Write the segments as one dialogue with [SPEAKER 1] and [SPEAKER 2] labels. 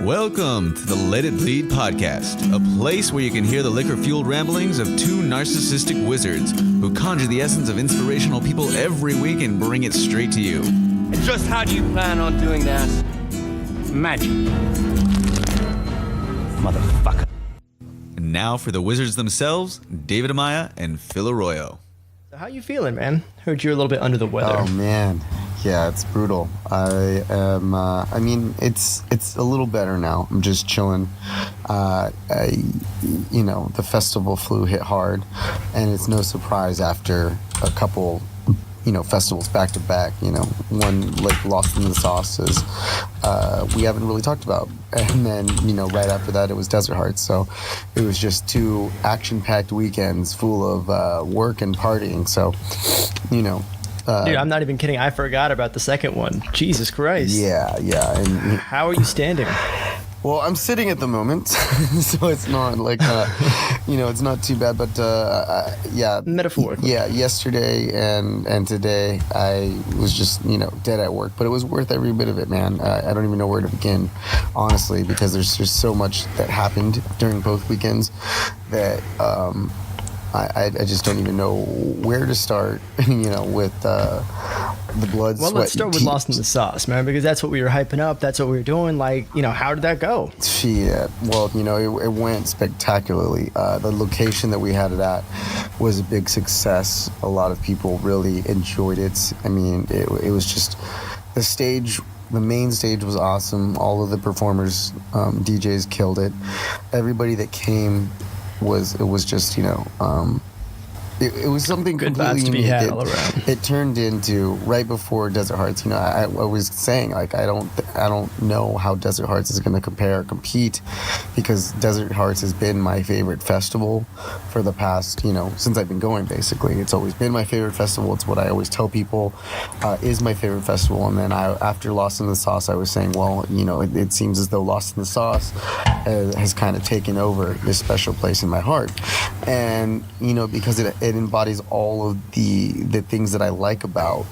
[SPEAKER 1] Welcome to the Let It Bleed podcast, a place where you can hear the liquor-fueled ramblings of two narcissistic wizards who conjure the essence of inspirational people every week and bring it straight to you.
[SPEAKER 2] And just how do you plan on doing that? Magic. Motherfucker.
[SPEAKER 1] And now for the wizards themselves, David Amaya and Phil Arroyo.
[SPEAKER 3] How you feeling, man? Heard you're a little bit under the weather.
[SPEAKER 4] Oh, man. Yeah, it's brutal. I am, it's a little better now. I'm just chilling. The festival flu hit hard, and it's no surprise after a couple, festivals back to back, one like Lost in the Sauce is, we haven't really talked about. And then, right after that, it was Desert Hearts. So it was just two action-packed weekends full of work and partying. So,
[SPEAKER 3] Dude, I'm not even kidding. I forgot about the second one. Jesus Christ.
[SPEAKER 4] Yeah. And
[SPEAKER 3] how are you standing?
[SPEAKER 4] Well, I'm sitting at the moment, so it's not like, it's not too bad. But yeah,
[SPEAKER 3] metaphorically.
[SPEAKER 4] Yeah, yesterday and today I was just dead at work, but it was worth every bit of it, man. I don't even know where to begin, honestly, because there's just so much that happened during both weekends that I just don't even know where to start, with the blood,
[SPEAKER 3] Well,
[SPEAKER 4] sweat,
[SPEAKER 3] let's start with Lost in the Sauce, man, because that's what we were hyping up. That's what we were doing. Like, how did that go?
[SPEAKER 4] Yeah, well, it went spectacularly. The location that we had it at was a big success. A lot of people really enjoyed it. I mean, it was just the stage. The main stage was awesome. All of the performers, DJs killed it. Everybody that came it was just it was something
[SPEAKER 3] good
[SPEAKER 4] completely
[SPEAKER 3] vibes to be
[SPEAKER 4] unique.
[SPEAKER 3] had all around.
[SPEAKER 4] It turned into right before Desert Hearts. I was saying like I don't know how Desert Hearts is going to compete, because Desert Hearts has been my favorite festival for the past since I've been going. Basically, it's always been my favorite festival. It's what I always tell people is my favorite festival. And then after Lost in the Sauce, I was saying, well, it seems as though Lost in the Sauce has kind of taken over this special place in my heart, and because it embodies all of the things that I like about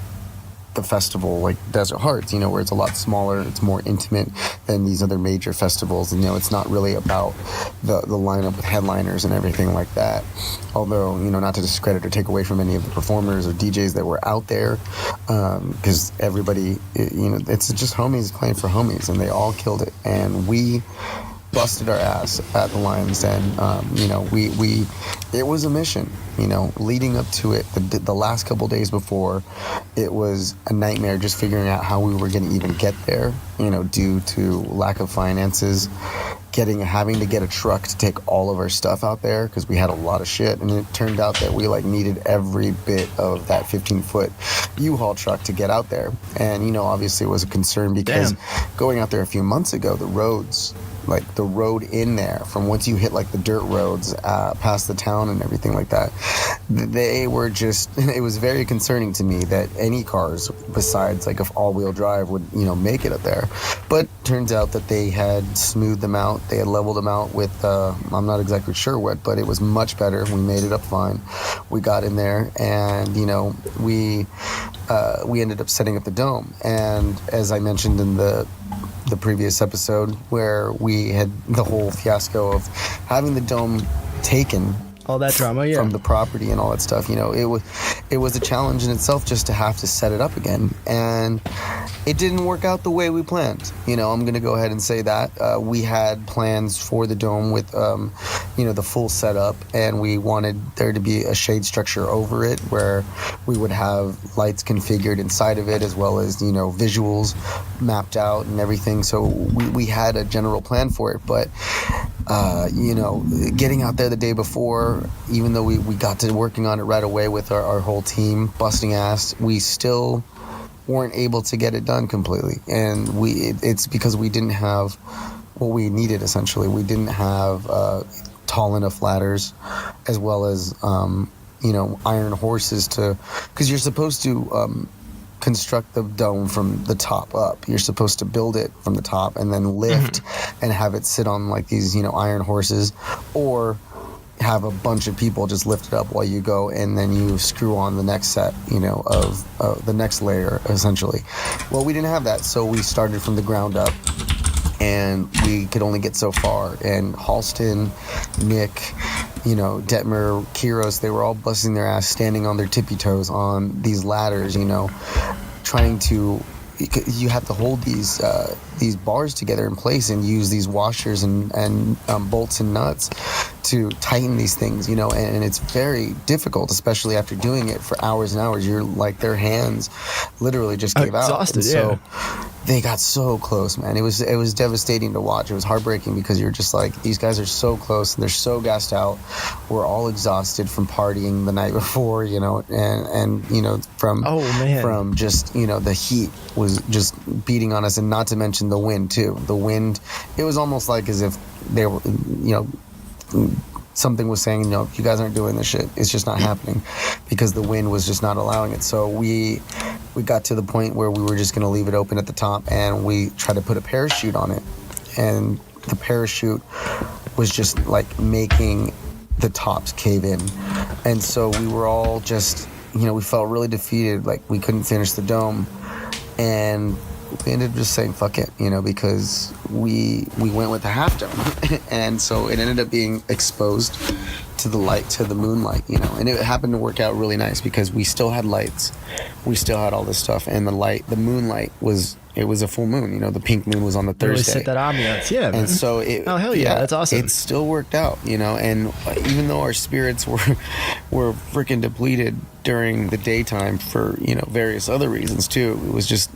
[SPEAKER 4] the festival, like Desert Hearts, where it's a lot smaller, it's more intimate than these other major festivals, and it's not really about the lineup with headliners and everything like that. Although, not to discredit or take away from any of the performers or DJs that were out there, because everybody, it's just homies playing for homies, and they all killed it, and we busted our ass at the Lion's Den. It was a mission, leading up to it. The last couple days before, it was a nightmare just figuring out how we were going to even get there, due to lack of finances, having to get a truck to take all of our stuff out there, because we had a lot of shit, and it turned out that we needed every bit of that 15-foot U-Haul truck to get out there. And obviously it was a concern because going out there a few months ago, the roads, the road in there, from once you hit the dirt roads past the town and everything like that, they were just, it was very concerning to me that any cars besides a all-wheel drive would make it up there. But turns out that they had smoothed them out, they had leveled them out with I'm not exactly sure what, but it was much better. We made it up fine. We got in there, and we ended up setting up the dome. And as I mentioned in the previous episode, where we had the whole fiasco of having the dome taken,
[SPEAKER 3] all that drama,
[SPEAKER 4] from the property and all that stuff, it was a challenge in itself just to have to set it up again, and it didn't work out the way we planned. I'm going to go ahead and say that we had plans for the dome with the full setup, and we wanted there to be a shade structure over it where we would have lights configured inside of it, as well as visuals mapped out and everything. So we had a general plan for it, but getting out there the day before, even though we got to working on it right away with our whole team, busting ass, we still weren't able to get it done completely. And it's because we didn't have what we needed, essentially. We didn't have tall enough ladders, as well as, iron horses because you're supposed to construct the dome from the top up. You're supposed to build it from the top and then lift and have it sit on these, iron horses, or have a bunch of people just lift it up while you go, and then you screw on the next set, of the next layer, essentially. Well, we didn't have that, so we started from the ground up, and we could only get so far. And Halston, Nick, Detmer, Kiros, they were all busting their ass, standing on their tippy toes on these ladders, trying to. You have to hold these bars together in place and use these washers and bolts and nuts to tighten these things, and it's very difficult, especially after doing it for hours and hours. You're like, their hands literally just gave out. And so they got so close, man. It was devastating to watch. It was heartbreaking because you're just like, these guys are so close and they're so gassed out. We're all exhausted from partying the night before, from just, the heat was just beating on us, and not to mention the wind too. The wind, it was almost like as if they were, something was saying, you guys aren't doing this shit. It's just not happening, because the wind was just not allowing it. So we got to the point where we were just going to leave it open at the top, and we tried to put a parachute on it, and the parachute was just like making the tops cave in. And so we were all just, we felt really defeated, like we couldn't finish the dome, and we ended up just saying fuck it, because we went with the half dome. And so it ended up being exposed to the light, to the moonlight, and it happened to work out really nice because we still had lights, we still had all this stuff, and the moonlight was a full moon, the pink moon was on the Thursday.
[SPEAKER 3] Really set that ambiance, yeah, man.
[SPEAKER 4] And so
[SPEAKER 3] oh hell yeah, that's awesome.
[SPEAKER 4] It still worked out, and even though our spirits were freaking depleted during the daytime for various other reasons too, it was just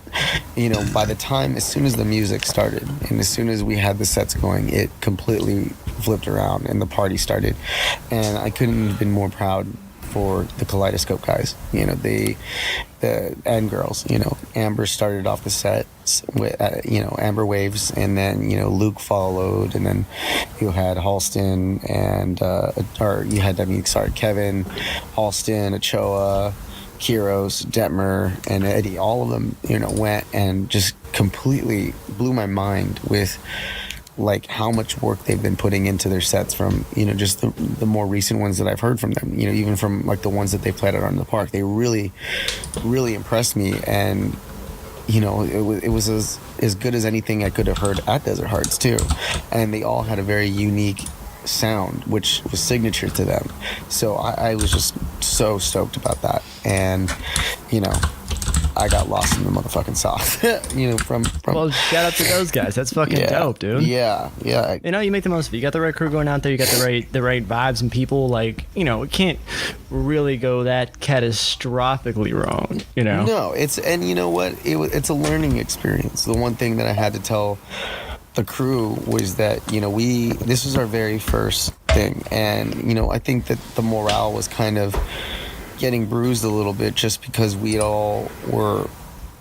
[SPEAKER 4] by the time, as soon as the music started and as soon as we had the sets going, it completely flipped around and the party started. And I couldn't have been more proud for the Kaleidoscope guys, and girls. Amber started off the set with Amber Waves, and then Luke followed, and then you had Halston and Kevin, Halston, Ochoa, Kiros, Detmer, and Eddie. All of them went and just completely blew my mind with like how much work they've been putting into their sets from just the more recent ones that I've heard from them, even from like the ones that they played out on the park. They really impressed me, and it was as good as anything I could have heard at Desert Hearts too. And they all had a very unique sound which was signature to them, so I was just so stoked about that. And I got lost in the motherfucking sauce. From
[SPEAKER 3] well, shout out to those guys. That's fucking dope, dude.
[SPEAKER 4] Yeah.
[SPEAKER 3] You make the most of it. You got the right crew going out there. You got the right vibes and people. Like, it can't really go that catastrophically wrong.
[SPEAKER 4] No, it's, and you know what? It's a learning experience. The one thing that I had to tell the crew was that this was our very first thing, and I think that the morale was kind of getting bruised a little bit, just because we all were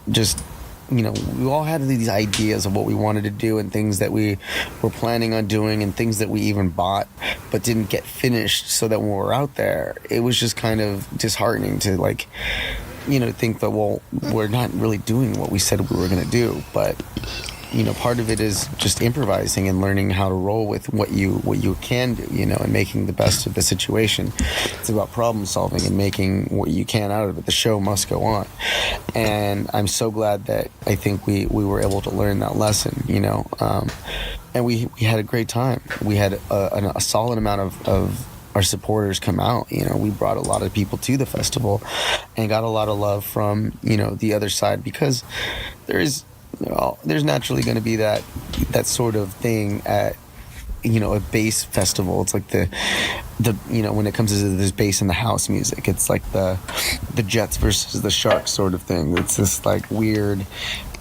[SPEAKER 4] just we all had these ideas of what we wanted to do and things that we were planning on doing and things that we even bought but didn't get finished, so that when we were out there, it was just kind of disheartening to think that, well, we're not really doing what we said we were going to do. But part of it is just improvising and learning how to roll with what you can do, and making the best of the situation. It's about problem solving and making what you can out of it. The show must go on. And I'm so glad that I think we were able to learn that lesson, and we had a great time. We had a solid amount of our supporters come out. We brought a lot of people to the festival and got a lot of love from, the other side, because there's naturally going to be that sort of thing at a bass festival. It's like the when it comes to this bass in the house music, it's like the Jets versus the Sharks sort of thing. It's this like weird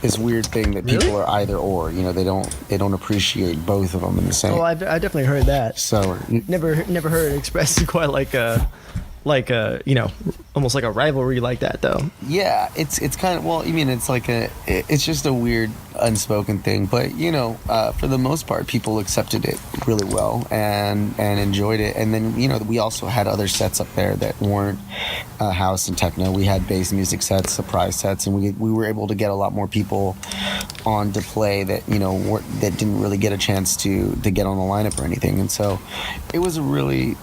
[SPEAKER 4] thing that people are either or. They don't appreciate both of them in the same.
[SPEAKER 3] Oh, I definitely heard that.
[SPEAKER 4] So
[SPEAKER 3] never heard it expressed quite like a almost like a rivalry like that, though.
[SPEAKER 4] Yeah, it's kind of, well, it's like it's just a weird unspoken thing, but for the most part, people accepted it really well and enjoyed it. And then we also had other sets up there that weren't house and techno. We had bass music sets, surprise sets, and we were able to get a lot more people on to play that that didn't really get a chance to get on the lineup or anything. And so it was a really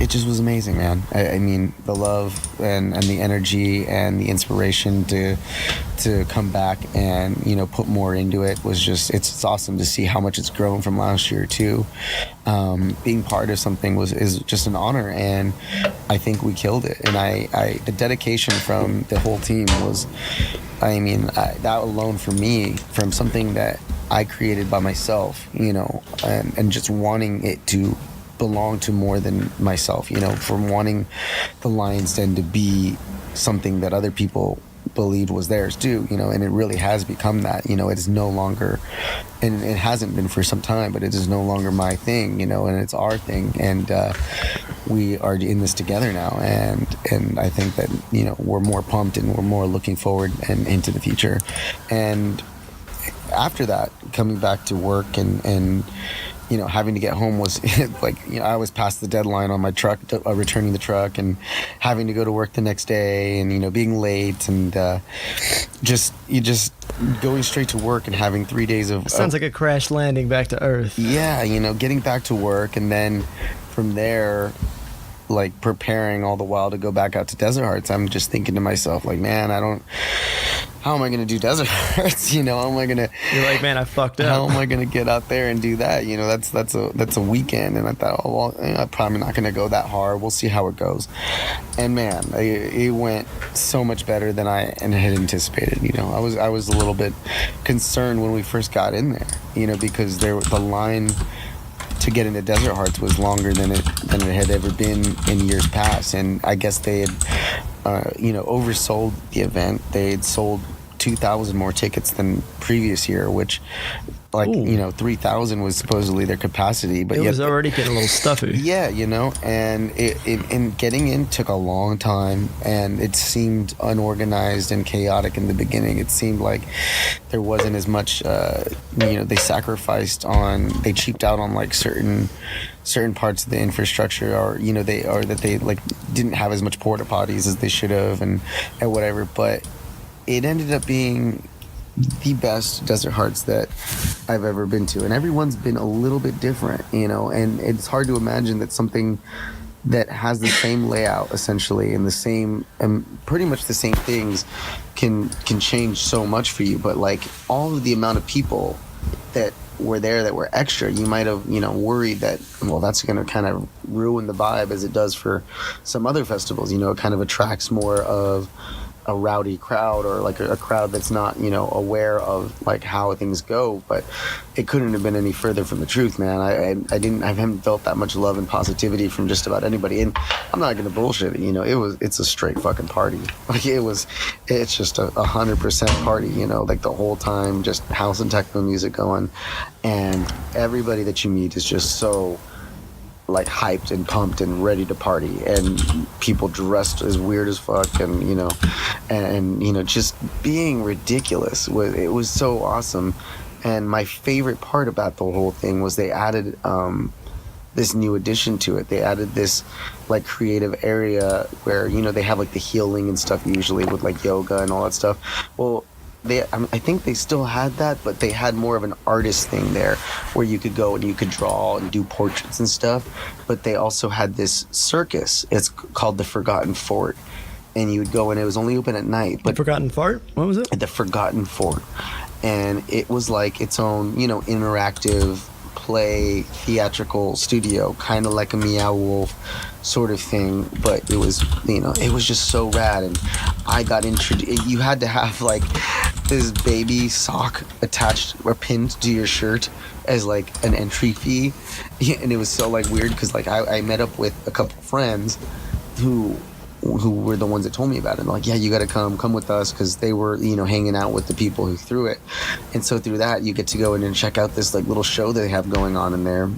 [SPEAKER 4] it just was amazing, man. I mean, the love and the energy and the inspiration to come back and, you know, put more into it was just, it's awesome to see how much it's grown from last year too. Being part of something is just an honor, and I think we killed it. And I the dedication from the whole team was, I mean, that alone for me, from something that I created by myself, you know, and just wanting it to belong to more than myself, you know, from wanting the Lion's Den to be something that other people believed was theirs too, you know, and it really has become that, you know. It is no longer, and it hasn't been for some time, but it is no longer my thing, you know, and it's our thing, and we are in this together now, and I think that, you know, we're more pumped and we're more looking forward and into the future. And after that, coming back to work and you know, having to get home was like, you know, I was past the deadline on my truck, returning the truck, and having to go to work the next day, and, you know, being late, and just going straight to work and having 3 days of...
[SPEAKER 3] Sounds like a crash landing back to Earth.
[SPEAKER 4] Yeah, you know, getting back to work, and then from there, like, preparing all the while to go back out to Desert Hearts. I'm just thinking to myself, like, man, how am I going to do Desert Hearts? You know, how am I going to...
[SPEAKER 3] You're like, man, I fucked up.
[SPEAKER 4] How am I going to get out there and do that? You know, that's a weekend. And I thought, oh, well, I'm probably not going to go that hard. We'll see how it goes. And man, it went so much better than I had anticipated. You know, I was a little bit concerned when we first got in there, you know, because the line to get into Desert Hearts was longer than it had ever been in years past. And I guess they had, you know, oversold the event. They had sold 2,000 more tickets than previous year, which, like,
[SPEAKER 3] ooh,
[SPEAKER 4] you know, 3,000 was supposedly their capacity, but
[SPEAKER 3] it
[SPEAKER 4] yet
[SPEAKER 3] was already getting a little stuffy.
[SPEAKER 4] Yeah, you know, and and getting in took a long time, and it seemed unorganized and chaotic in the beginning. It seemed like there wasn't as much, you know, they cheaped out on like certain parts of the infrastructure, or, you know, they like didn't have as much porta potties as they should have, and whatever. But it ended up being the best Desert Hearts that I've ever been to, and everyone's been a little bit different, you know, and it's hard to imagine that something that has the same layout essentially and the same pretty much the same things can change so much for you. But like, all of the amount of people that were there that were extra, you might have, you know, worried that, well, that's going to kind of ruin the vibe as it does for some other festivals. You know, it kind of attracts more of a rowdy crowd, or like a crowd that's not, you know, aware of like how things go. But it couldn't have been any further from the truth, man. I haven't felt that much love and positivity from just about anybody. And I'm not gonna bullshit it, you know, it's a straight fucking party. Like, it's just a 100% party, you know, like the whole time, just house and techno music going, and everybody that you meet is just so like hyped and pumped and ready to party, and people dressed as weird as fuck, and you know, just being ridiculous. It was so awesome. And my favorite part about the whole thing was they added this new addition to it. They added this like creative area where, you know, they have like the healing and stuff usually with like yoga and all that stuff. Well, I think they still had that, but they had more of an artist thing there where you could go and you could draw and do portraits and stuff. But they also had this circus. It's called the Forgotten Fort, and you would go, and it was only open at night. But
[SPEAKER 3] The Forgotten Fort? What was it?
[SPEAKER 4] The Forgotten Fort, and it was like its own, you know, interactive play theatrical studio, kind of like a Meow Wolf sort of thing. But it was, you know, it was just so rad. And I got introduced. You had to have like this baby sock attached or pinned to your shirt as like an entry fee. And it was so like weird because like I met up with a couple friends who were the ones that told me about it. And like, yeah, you got to come with us, because they were, you know, hanging out with the people who threw it. And so through that, you get to go in and check out this like little show they have going on in there.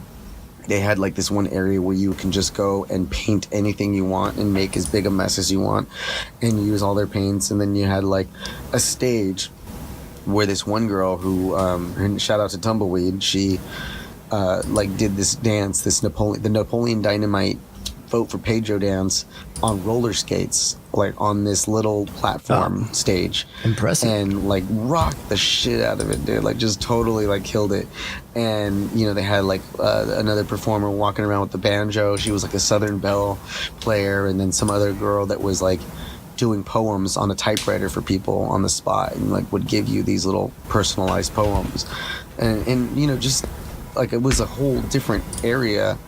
[SPEAKER 4] They had like this one area where you can just go and paint anything you want and make as big a mess as you want and use all their paints. And then you had like a stage where this one girl who, shout out to Tumbleweed, she like did this dance, the Napoleon Dynamite Vote for Pedro dance on roller skates, like on this little platform stage.
[SPEAKER 3] Impressive.
[SPEAKER 4] And like rocked the shit out of it, dude. Like just totally like killed it. And you know, they had like another performer walking around with the banjo. She was like a Southern Belle player, and then some other girl that was like doing poems on a typewriter for people on the spot, and like would give you these little personalized poems. And you know, just like it was a whole different area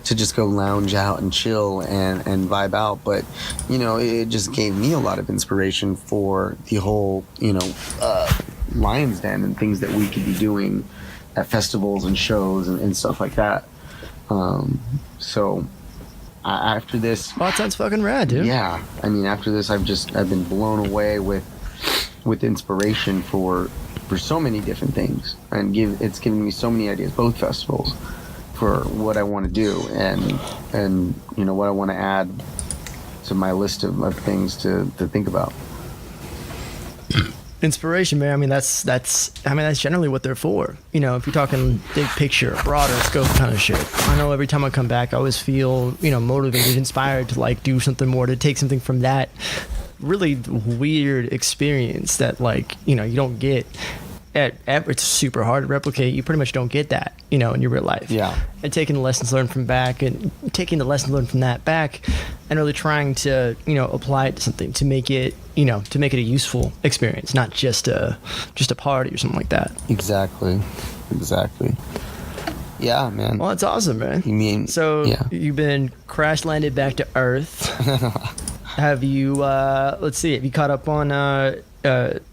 [SPEAKER 4] to just go lounge out and chill and vibe out. But you know, it just gave me a lot of inspiration for the whole, you know, Lion's Den and things that we could be doing at festivals and shows and stuff like that. So after this,
[SPEAKER 3] Oh, that sounds fucking rad, dude.
[SPEAKER 4] yeah, I mean, after this, I've been blown away with inspiration for so many different things, and it's given me so many ideas, both festivals, for what I want to do, and you know, what I want to add to my list of things to think about.
[SPEAKER 3] Inspiration, man. I mean, that's generally what they're for. You know, if you're talking big picture, broader scope kind of shit. I know every time I come back, I always feel, you know, motivated, inspired to like do something more, to take something from that really weird experience that, like, you know, you don't get it's super hard to replicate. You pretty much don't get that, you know, in your real life.
[SPEAKER 4] Yeah.
[SPEAKER 3] And taking the lessons learned from back, and taking the lessons learned from that back, and really trying to, you know, apply it to something to make it, you know, to make it a useful experience, not just a party or something like that.
[SPEAKER 4] Exactly. Yeah, man.
[SPEAKER 3] Well, that's awesome, man.
[SPEAKER 4] You mean,
[SPEAKER 3] So
[SPEAKER 4] yeah.
[SPEAKER 3] you've been crash landed back to Earth. Have you? Let's see. Have you caught up on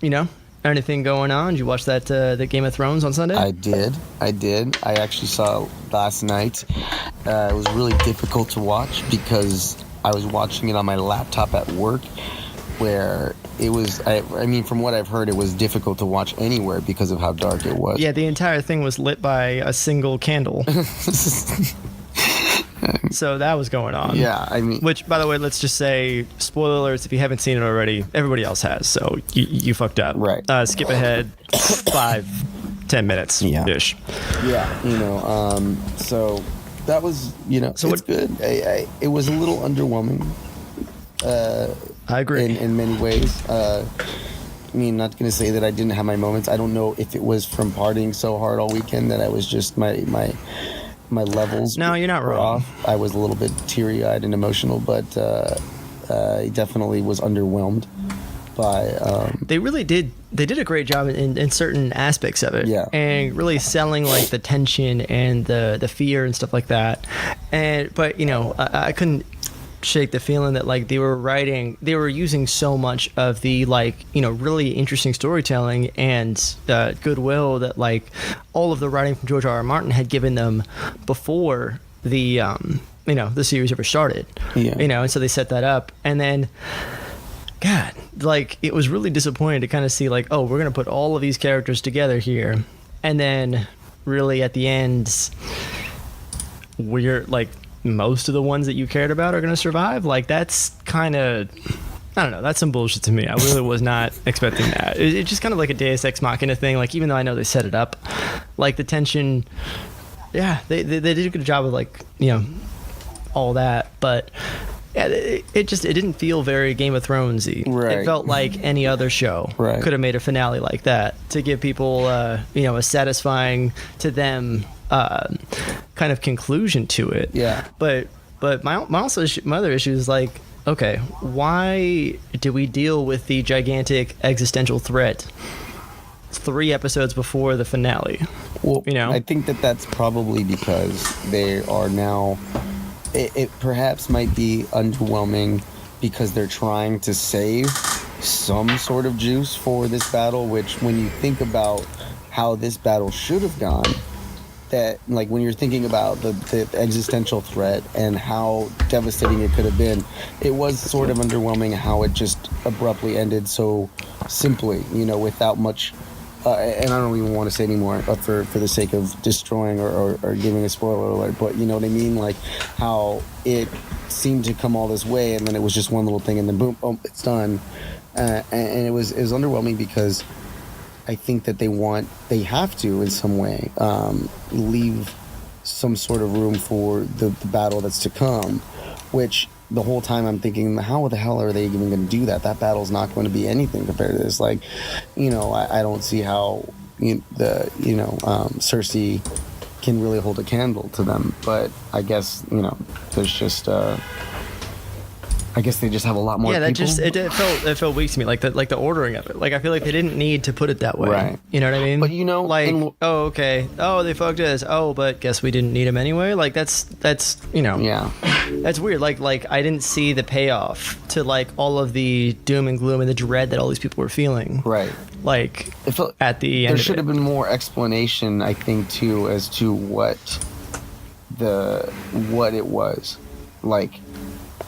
[SPEAKER 3] you know, anything going on? Did you watch that the Game of Thrones on Sunday?
[SPEAKER 4] I did. I actually saw last night. It was really difficult to watch because I was watching it on my laptop at work, where it was, I mean, from what I've heard, it was difficult to watch anywhere because of how dark it was.
[SPEAKER 3] Yeah, the entire thing was lit by a single candle. So that was going on.
[SPEAKER 4] Yeah, I mean...
[SPEAKER 3] Which, by the way, let's just say, spoiler alerts, if you haven't seen it already, everybody else has, so you fucked up.
[SPEAKER 4] Right.
[SPEAKER 3] Skip ahead 5-10 minutes ish.
[SPEAKER 4] Yeah, you know, so that was, you know,
[SPEAKER 3] So
[SPEAKER 4] it's good. It was a little underwhelming.
[SPEAKER 3] I agree.
[SPEAKER 4] In many ways. I mean, not going to say that I didn't have my moments. I don't know if it was from partying so hard all weekend that I was just my levels.
[SPEAKER 3] No, you're not
[SPEAKER 4] were
[SPEAKER 3] wrong.
[SPEAKER 4] off. I was a little bit teary-eyed and emotional, but I definitely was underwhelmed by.
[SPEAKER 3] They really did. They did a great job in certain aspects of it.
[SPEAKER 4] Yeah.
[SPEAKER 3] And really selling like the tension and the fear and stuff like that. But you know, I couldn't shake the feeling that like they were using so much of the, like, you know, really interesting storytelling and goodwill that like all of the writing from George R.R. Martin had given them before the you know, the series ever started.
[SPEAKER 4] Yeah.
[SPEAKER 3] You know, and so they set that up, and then God, like, it was really disappointing to kind of see like, oh, we're gonna put all of these characters together here, and then really at the end we're like, most of the ones that you cared about are going to survive. Like, that's kind of, I don't know, that's some bullshit to me. I really was not expecting that. It's just kind of like a Deus Ex Machina thing. Like, even though I know they set it up, like the tension, yeah, they did a good job of, like, you know, all that. But yeah, it didn't feel very Game of Thrones-y.
[SPEAKER 4] Right.
[SPEAKER 3] It felt like any other show could have made a finale like that to give people, you know, a satisfying to them kind of conclusion to it.
[SPEAKER 4] Yeah.
[SPEAKER 3] But my other issue is like, okay, why do we deal with the gigantic existential threat 3 episodes before the finale?
[SPEAKER 4] Well,
[SPEAKER 3] you know,
[SPEAKER 4] I think that's probably because they are now. It perhaps might be underwhelming because they're trying to save some sort of juice for this battle. Which, when you think about how this battle should have gone, that, like, when you're thinking about the existential threat and how devastating it could have been, it was sort of underwhelming how it just abruptly ended so simply, you know, without much. And I don't even want to say anymore, but for the sake of destroying or giving a spoiler alert, but you know what I mean? Like, how it seemed to come all this way, and then it was just one little thing, and then boom, it's done. And it was underwhelming because I think that they have to, in some way, leave some sort of room for the battle that's to come. which the whole time I'm thinking, how the hell are they even going to do that? That battle's not going to be anything compared to this. Like, I don't see how Cersei can really hold a candle to them. But I guess, there's just I guess they just have a lot more people.
[SPEAKER 3] It felt weak to me, like the ordering of it. Like, I feel like they didn't need to put it that way.
[SPEAKER 4] Right.
[SPEAKER 3] You know what I mean?
[SPEAKER 4] But
[SPEAKER 3] okay. Oh, they fucked us. Oh, but guess we didn't need them anyway. Like, that's
[SPEAKER 4] yeah,
[SPEAKER 3] that's weird. Like I didn't see the payoff to like all of the doom and gloom and the dread that all these people were feeling.
[SPEAKER 4] Right.
[SPEAKER 3] Like,
[SPEAKER 4] it felt,
[SPEAKER 3] at the end,
[SPEAKER 4] there should have been more explanation, I think, too, as to what it was. Like,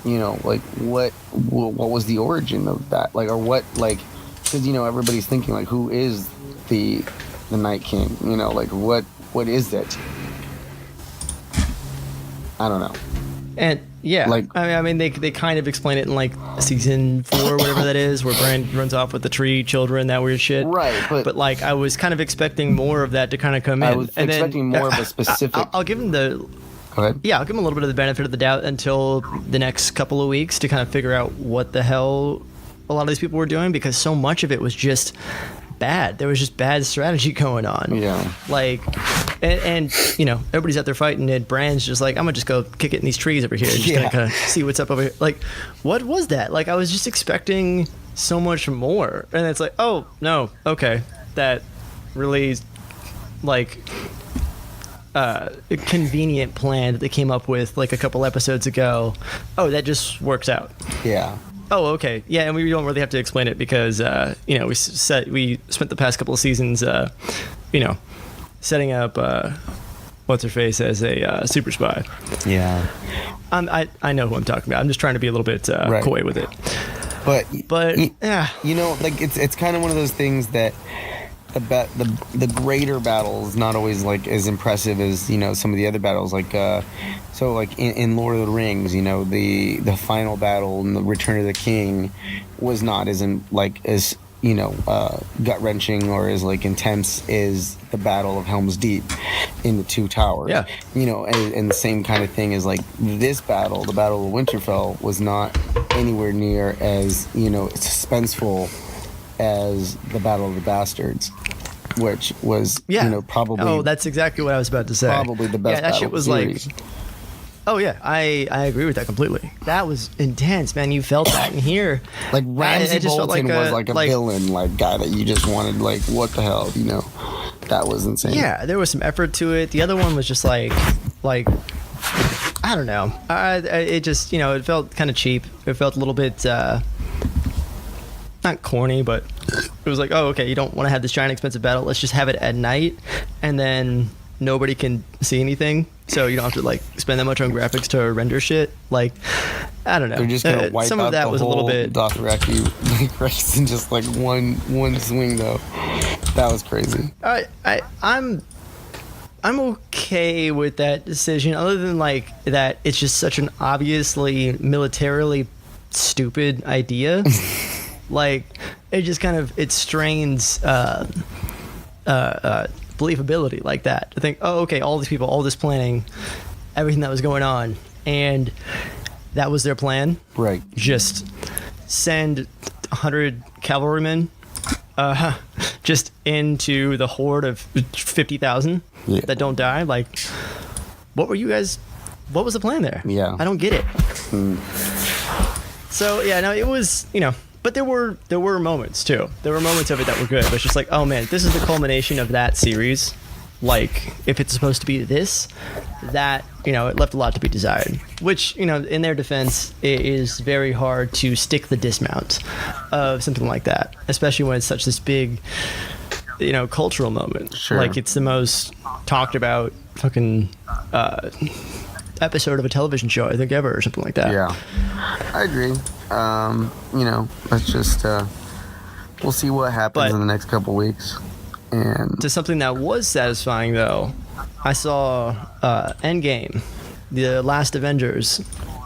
[SPEAKER 4] like what was the origin of that? Like, or what, like, because everybody's thinking like, who is the Night King? Like what is it? I don't know.
[SPEAKER 3] And yeah,
[SPEAKER 4] like,
[SPEAKER 3] I mean, they kind of explain it in like season 4, whatever that is, where Bran runs off with the tree children, that weird shit.
[SPEAKER 4] Right,
[SPEAKER 3] but like I was kind of expecting more of that to kind of come in.
[SPEAKER 4] I was expecting more of a specific.
[SPEAKER 3] I'll give him the.
[SPEAKER 4] Go ahead.
[SPEAKER 3] Yeah, I'll give him a little bit of the benefit of the doubt until the next couple of weeks to kind of figure out what the hell a lot of these people were doing, because so much of it was just bad. There was just bad strategy going on.
[SPEAKER 4] Yeah.
[SPEAKER 3] Like, and everybody's out there fighting, and Bran's just like, I'm gonna just go kick it in these trees over here, just gonna kind of see what's up over here. Like, what was that? Like, I was just expecting so much more, and it's like, oh no, okay, that really, like, a convenient plan that they came up with like a couple episodes ago. Oh, that just works out. Yeah. Oh, okay. Yeah, and we don't really have to explain it because we spent the past couple of seasons setting up what's her face as a super spy.
[SPEAKER 4] Yeah.
[SPEAKER 3] I know who I'm talking about. I'm just trying to be a little bit coy with it. But yeah,
[SPEAKER 4] like it's kind of one of those things that the greater battle is not always like as impressive as some of the other battles, like so like in Lord of the Rings, the final battle in the Return of the King was not as gut wrenching or as like intense as the Battle of Helm's Deep in the Two Towers.
[SPEAKER 3] Yeah.
[SPEAKER 4] And the same kind of thing is like this battle, the Battle of Winterfell, was not anywhere near as suspenseful as the Battle of the Bastards, which was probably.
[SPEAKER 3] Oh, that's exactly what I was about to say.
[SPEAKER 4] Probably the best.
[SPEAKER 3] Yeah, that shit was
[SPEAKER 4] series.
[SPEAKER 3] like. Oh yeah, I agree with that completely. That was intense, man. You felt that in here.
[SPEAKER 4] Like Ramsay Bolton was like a villain, like guy that you just wanted. Like, what the hell, That was insane.
[SPEAKER 3] Yeah, there was some effort to it. The other one was just like I don't know. It just it felt kind of cheap. It felt a little bit. Not corny, but it was like, oh, okay, you don't want to have this giant expensive battle. Let's just have it at night, and then nobody can see anything, so you don't have to like spend that much on graphics to render shit. Like, I don't know.
[SPEAKER 4] They're just gonna wipe
[SPEAKER 3] some
[SPEAKER 4] out
[SPEAKER 3] of that
[SPEAKER 4] the
[SPEAKER 3] was
[SPEAKER 4] whole
[SPEAKER 3] a little bit
[SPEAKER 4] Dothraki race in just like one swing, though. That was crazy.
[SPEAKER 3] I'm okay with that decision, other than like that it's just such an obviously militarily stupid idea. Like, it just kind of strains believability like that. To think, oh, okay, all these people, all this planning, everything that was going on, and that was their plan.
[SPEAKER 4] Right.
[SPEAKER 3] Just send 100 cavalrymen just into the horde of 50,000 that don't die. Like, what was the plan there?
[SPEAKER 4] Yeah.
[SPEAKER 3] I don't get it. So, yeah, no, it was, but there were moments too. There were moments of it that were good. But it's just like, oh man, this is the culmination of that series. Like, if it's supposed to be this, that it left a lot to be desired. Which in their defense, it is very hard to stick the dismount of something like that, especially when it's such this big, cultural moment.
[SPEAKER 4] Sure.
[SPEAKER 3] Like, it's the most talked about fucking episode of a television show I think ever, or something like that.
[SPEAKER 4] Yeah, I agree. Let's just we'll see what happens in the next couple weeks. And
[SPEAKER 3] to something that was satisfying, though, I saw Endgame, the Last Avengers,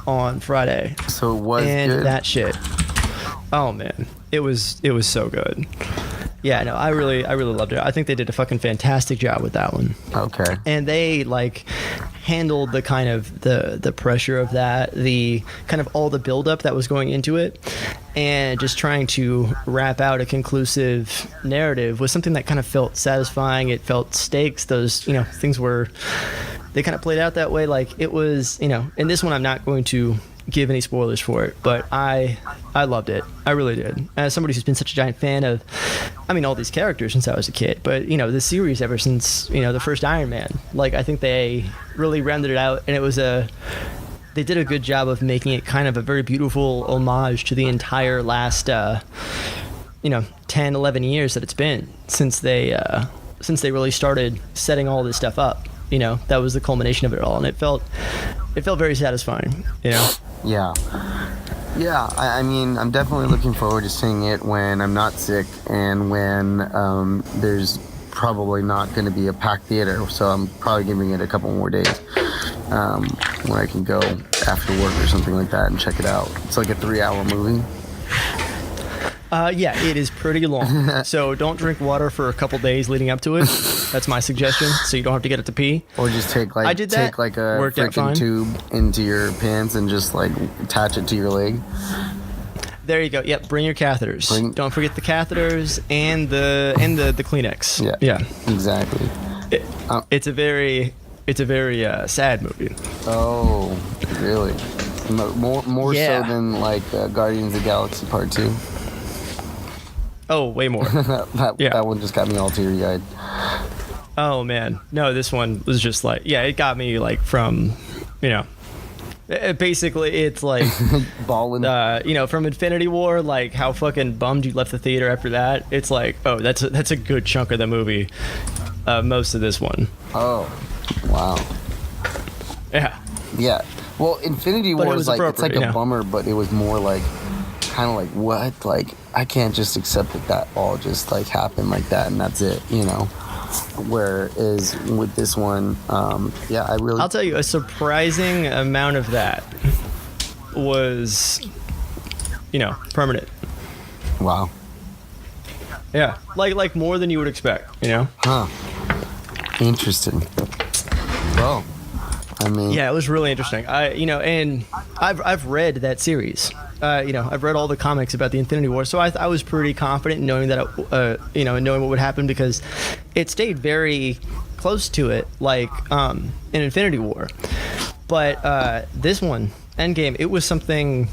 [SPEAKER 3] on Friday.
[SPEAKER 4] So it was
[SPEAKER 3] and
[SPEAKER 4] good.
[SPEAKER 3] That shit. Oh man, it was so good. Yeah, no, I really loved it. I think they did a fucking fantastic job with that one.
[SPEAKER 4] Okay.
[SPEAKER 3] And they like handled the kind of the pressure of that, the kind of all the buildup that was going into it, and just trying to wrap out a conclusive narrative was something that kind of felt satisfying. It felt stakes. Those, you know, things were, they kind of played out that way. Like it was, you know, in this one I'm not going to give any spoilers for it, but I loved it. I really did. As somebody who's been such a giant fan of, I mean, all these characters since I was a kid, but, you know, the series ever since, you know, the first Iron Man, like, I think they really rounded it out, and it was they did a good job of making it kind of a very beautiful homage to the entire last, 10, 11 years that it's been since they really started setting all this stuff up. You know, that was the culmination of it all, and it felt very satisfying, you know?
[SPEAKER 4] Yeah. Yeah, I mean, I'm definitely looking forward to seeing it when I'm not sick and when there's probably not going to be a packed theater. So I'm probably giving it a couple more days when I can go after work or something like that and check it out. It's like a 3-hour movie.
[SPEAKER 3] Yeah, it is pretty long. So don't drink water for a couple days leading up to it. That's my suggestion, so you don't have to get it to pee.
[SPEAKER 4] Or just take like a freaking tube into your pants and just like attach it to your leg.
[SPEAKER 3] There you go. Yep, bring your catheters. Don't forget the catheters and the Kleenex. Yeah.
[SPEAKER 4] Exactly.
[SPEAKER 3] It's a very sad movie.
[SPEAKER 4] Oh, really? More so than like Guardians of the Galaxy Part 2.
[SPEAKER 3] Oh, way more.
[SPEAKER 4] That one just got me all teary-eyed.
[SPEAKER 3] Oh, man. No, this one was just like, yeah, it got me like from, you know, basically it's like,
[SPEAKER 4] balling.
[SPEAKER 3] From Infinity War, like how fucking bummed you left the theater after that. It's like, oh, that's a good chunk of the movie. Most of this one.
[SPEAKER 4] Oh, wow.
[SPEAKER 3] Yeah.
[SPEAKER 4] Yeah. Well, Infinity War is like, it's like a bummer, but it was more like, kind of like, what? Like, I can't just accept that all just like happened like that and that's it, you know? Whereas with this one, I'll
[SPEAKER 3] tell you, a surprising amount of that was, you know, permanent.
[SPEAKER 4] Wow.
[SPEAKER 3] Yeah, like more than you would expect, you know?
[SPEAKER 4] Huh. Interesting. Well, I mean,
[SPEAKER 3] yeah, it was really interesting. I've read that series. I've read all the comics about the Infinity War, so I was pretty confident in knowing that, knowing what would happen because it stayed very close to it, like in Infinity War. But this one, Endgame, it was something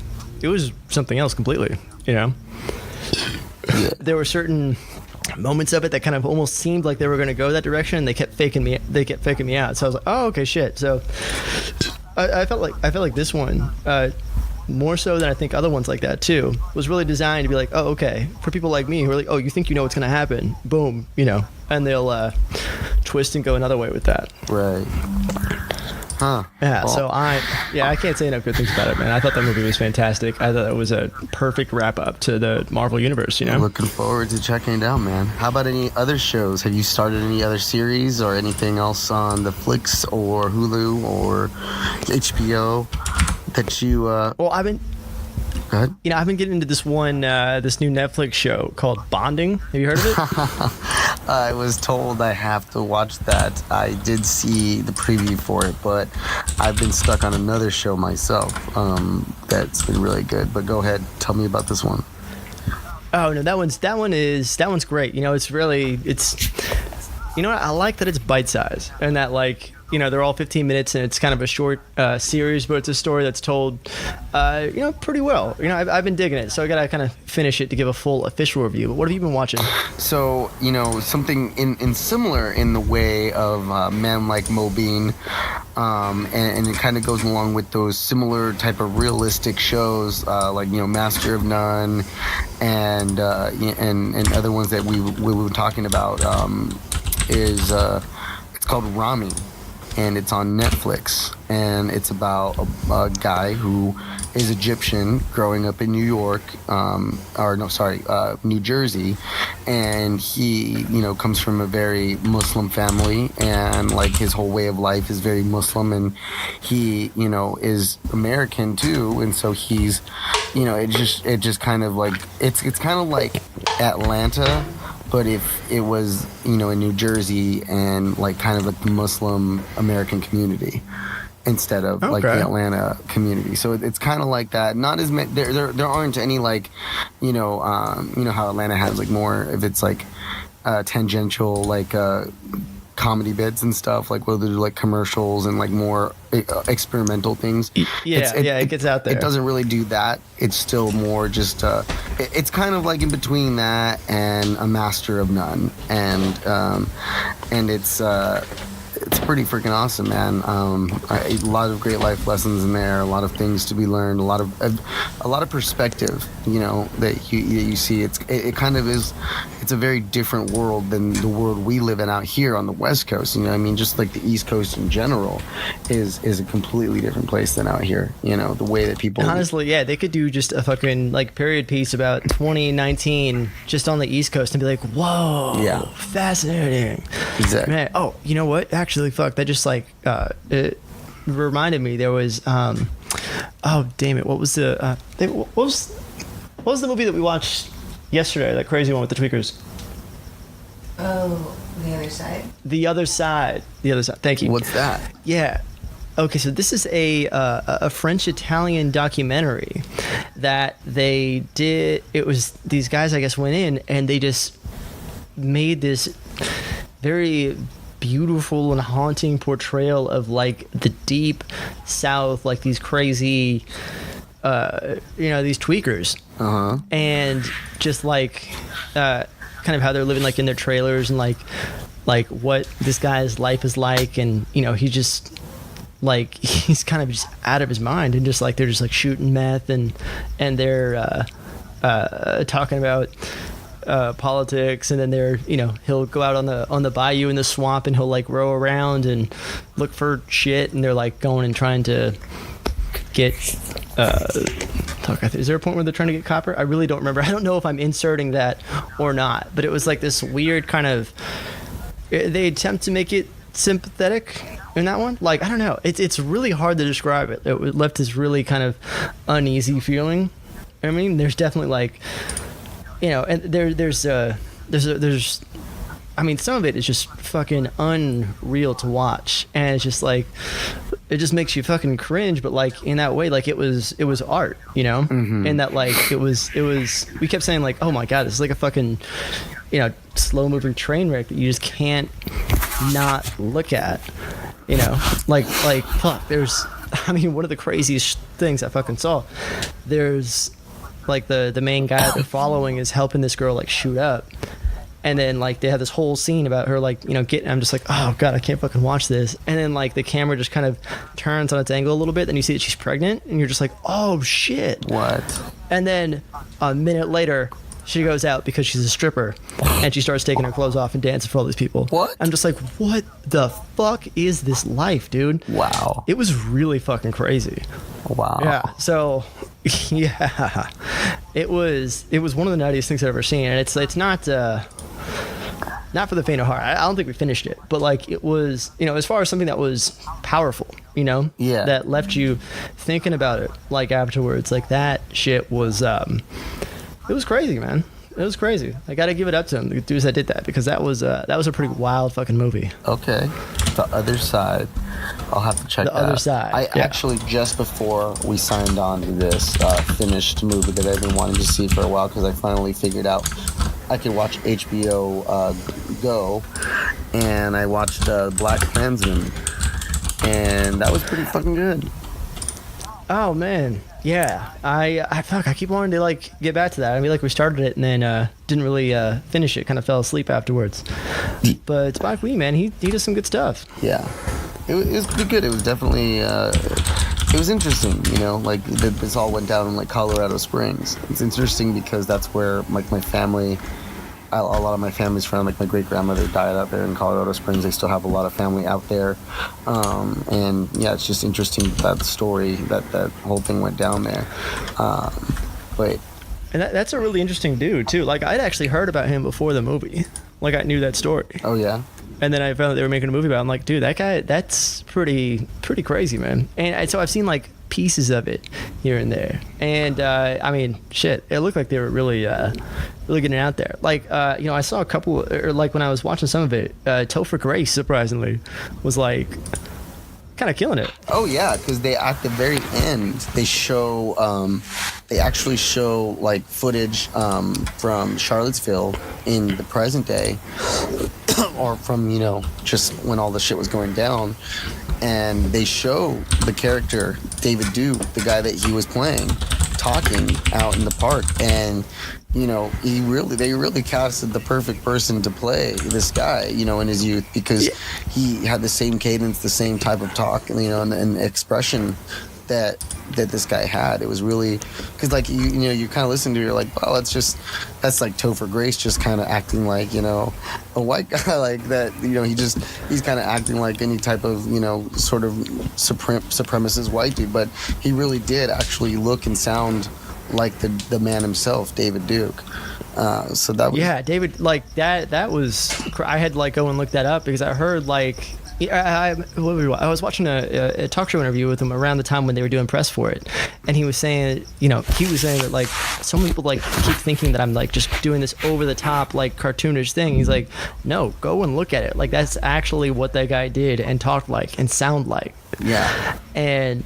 [SPEAKER 3] else completely. You know, there were certain moments of it that kind of almost seemed like they were going to go that direction, and they kept faking me out. So I was like, oh, okay, shit. So I felt like this one, more so than I think other ones like that too, was really designed to be like, oh, okay, for people like me who are like, oh, you think you know what's going to happen, boom, you know, and they'll twist and go another way with that.
[SPEAKER 4] Right. Huh.
[SPEAKER 3] Yeah, well, so I can't say enough good things about it, man. I thought that movie was fantastic. I thought it was a perfect wrap-up to the Marvel Universe, you know?
[SPEAKER 4] I'm looking forward to checking it out, man. How about any other shows? Have you started any other series or anything else on the Flicks or Hulu or HBO that you...
[SPEAKER 3] Well, I've been...
[SPEAKER 4] Go ahead.
[SPEAKER 3] You know, I've been getting into this one, this new Netflix show called Bonding. Have you heard of it?
[SPEAKER 4] I was told I have to watch that. I did see the preview for it, but I've been stuck on another show myself that's been really good. But go ahead, tell me about this one.
[SPEAKER 3] Oh no, that one's great. You know, you know what? I like that it's bite size and that, like, you know, they're all 15 minutes and it's kind of a short series, but it's a story that's told, pretty well. You know, I've been digging it, so I gotta kind of finish it to give a full official review. But what have you been watching?
[SPEAKER 4] So, you know, something in similar in the way of Man Like Mobeen, and it kind of goes along with those similar type of realistic shows, like, you know, Master of None, and other ones that we were talking about. It's called Rami, and it's on Netflix, and it's about a guy who is Egyptian growing up in New York, New Jersey, and he, you know, comes from a very Muslim family, and like his whole way of life is very Muslim, and he, you know, is American too, and so he's, you know, it just kind of like it's kind of like Atlanta, but if it was, you know, in New Jersey and like kind of like the Muslim American community instead of like the Atlanta community. So it's kind of like that. Not as many, there aren't any like, you know how Atlanta has like more, if it's like tangential like comedy bits and stuff, like where they do like commercials and like more experimental things.
[SPEAKER 3] It gets out there.
[SPEAKER 4] It doesn't really do that. It's still more just it's kind of like in between that and A Master of None, and it's pretty freaking awesome, man. A lot of great life lessons in there, a lot of things to be learned, a lot of perspective, you know, that you see. It kind of is. It's a very different world than the world we live in out here on the West Coast. You know, I mean, just like the East Coast in general is a completely different place than out here. You know, the way that people.
[SPEAKER 3] Honestly, yeah, they could do just a fucking like period piece about 2019 just on the East Coast and be like, whoa,
[SPEAKER 4] yeah,
[SPEAKER 3] fascinating.
[SPEAKER 4] Exactly.
[SPEAKER 3] Man, oh, you know what? Actually, fuck, that just like it reminded me. There was oh damn it, what was the what was the movie that we watched yesterday? That crazy one with the tweakers.
[SPEAKER 5] Oh, The Other Side.
[SPEAKER 3] The Other Side. The Other Side. Thank you.
[SPEAKER 4] What's that?
[SPEAKER 3] Yeah. Okay, so this is a French-Italian documentary that they did. It was these guys, I guess, went in and they just made this very beautiful and haunting portrayal of like the deep South, like these crazy, these tweakers, and just like kind of how they're living like in their trailers and like what this guy's life is like, and you know, he just like he's kind of just out of his mind, and just like they're just like shooting meth and they're talking about politics, and then he'll go out on the bayou in the swamp and he'll like row around and look for shit, and they're like going and trying to get is there a point where they're trying to get copper? I really don't remember. I don't know if I'm inserting that or not, but it was like this weird kind of, they attempt to make it sympathetic in that one. Like, I don't know, it's really hard to describe it. It left this really kind of uneasy feeling. I mean, there's definitely like, you know, and there's I mean, some of it is just fucking unreal to watch, and it's just like, it just makes you fucking cringe, but like in that way, like it was art, you know, and that like it was we kept saying like, oh my god, this is like a fucking, you know, slow moving train wreck that you just can't not look at, you know, like fuck, there's, I mean, one of the craziest things I fucking saw, there's like the main guy that they're following is helping this girl like shoot up, and then like they have this whole scene about her like, you know, I'm just like, oh god, I can't fucking watch this, and then like the camera just kind of turns on its angle a little bit, then you see that she's pregnant, and you're just like, oh shit,
[SPEAKER 4] what?
[SPEAKER 3] And then a minute later she goes out because she's a stripper, and she starts taking her clothes off and dancing for all these people.
[SPEAKER 4] What?
[SPEAKER 3] I'm just like, what the fuck is this life, dude?
[SPEAKER 4] Wow.
[SPEAKER 3] It was really fucking crazy.
[SPEAKER 4] Wow.
[SPEAKER 3] Yeah. So, yeah, it was one of the nuttiest things I've ever seen, and it's not for the faint of heart. I don't think we finished it, but like it was, you know, as far as something that was powerful, you know,
[SPEAKER 4] yeah,
[SPEAKER 3] that left you thinking about it like afterwards, like that shit was it was crazy, man. It was crazy. I gotta give it up to him, the dudes that did that, because that was a pretty wild fucking movie.
[SPEAKER 4] Okay. The Other Side. I'll have to check that.
[SPEAKER 3] The Other Side.
[SPEAKER 4] I actually, just before we signed on to this, finished a movie that I've been wanting to see for a while, because I finally figured out I could watch HBO Go, and I watched Black Klansman, and that was pretty fucking good.
[SPEAKER 3] Oh man, yeah. I keep wanting to like get back to that. I mean, like we started it and then didn't really finish it. Kind of fell asleep afterwards. But Spike Lee, man, he does some good stuff.
[SPEAKER 4] Yeah, it was pretty good. It was definitely it was interesting. You know, like this all went down in like Colorado Springs. It's interesting because that's where like my family. A lot of my family's from, like my great grandmother died out there in Colorado Springs. They still have a lot of family out there, and yeah, it's just interesting that story that whole thing went down there. But
[SPEAKER 3] and that's a really interesting dude too. Like I'd actually heard about him before the movie. Like I knew that story.
[SPEAKER 4] Oh yeah.
[SPEAKER 3] And then I found that they were making a movie about it. I'm like, dude, that guy, that's pretty crazy, man. And so I've seen like pieces of it here and there. And I mean, shit, it looked like they were really getting it out there. Like, you know, I saw a couple, or like when I was watching some of it, Topher Grace surprisingly was like kind of killing it.
[SPEAKER 4] Oh yeah, because they at the very end they actually show like footage from Charlottesville in the present day, or from, you know, just when all the shit was going down, and they show the character David Duke, the guy that he was playing, talking out in the park. And you know, they really casted the perfect person to play this guy, you know, in his youth, because he had the same cadence, the same type of talk, you know, and expression that this guy had. It was really, because like you know, you kind of listen to it, you're like, well, that's like Topher Grace just kind of acting like, you know, a white guy like that, you know, he's kind of acting like any type of, you know, sort of supremacist white dude, but he really did actually look and sound like the man himself, David Duke. So that was,
[SPEAKER 3] David, like that was, I had to like go and look that up because I heard like, I was watching a talk show interview with him around the time when they were doing press for it, and he was saying that like some people like keep thinking that I'm like just doing this over the top like cartoonish thing. He's like, no, go and look at it. Like that's actually what that guy did and talked like and sound like. Yeah. And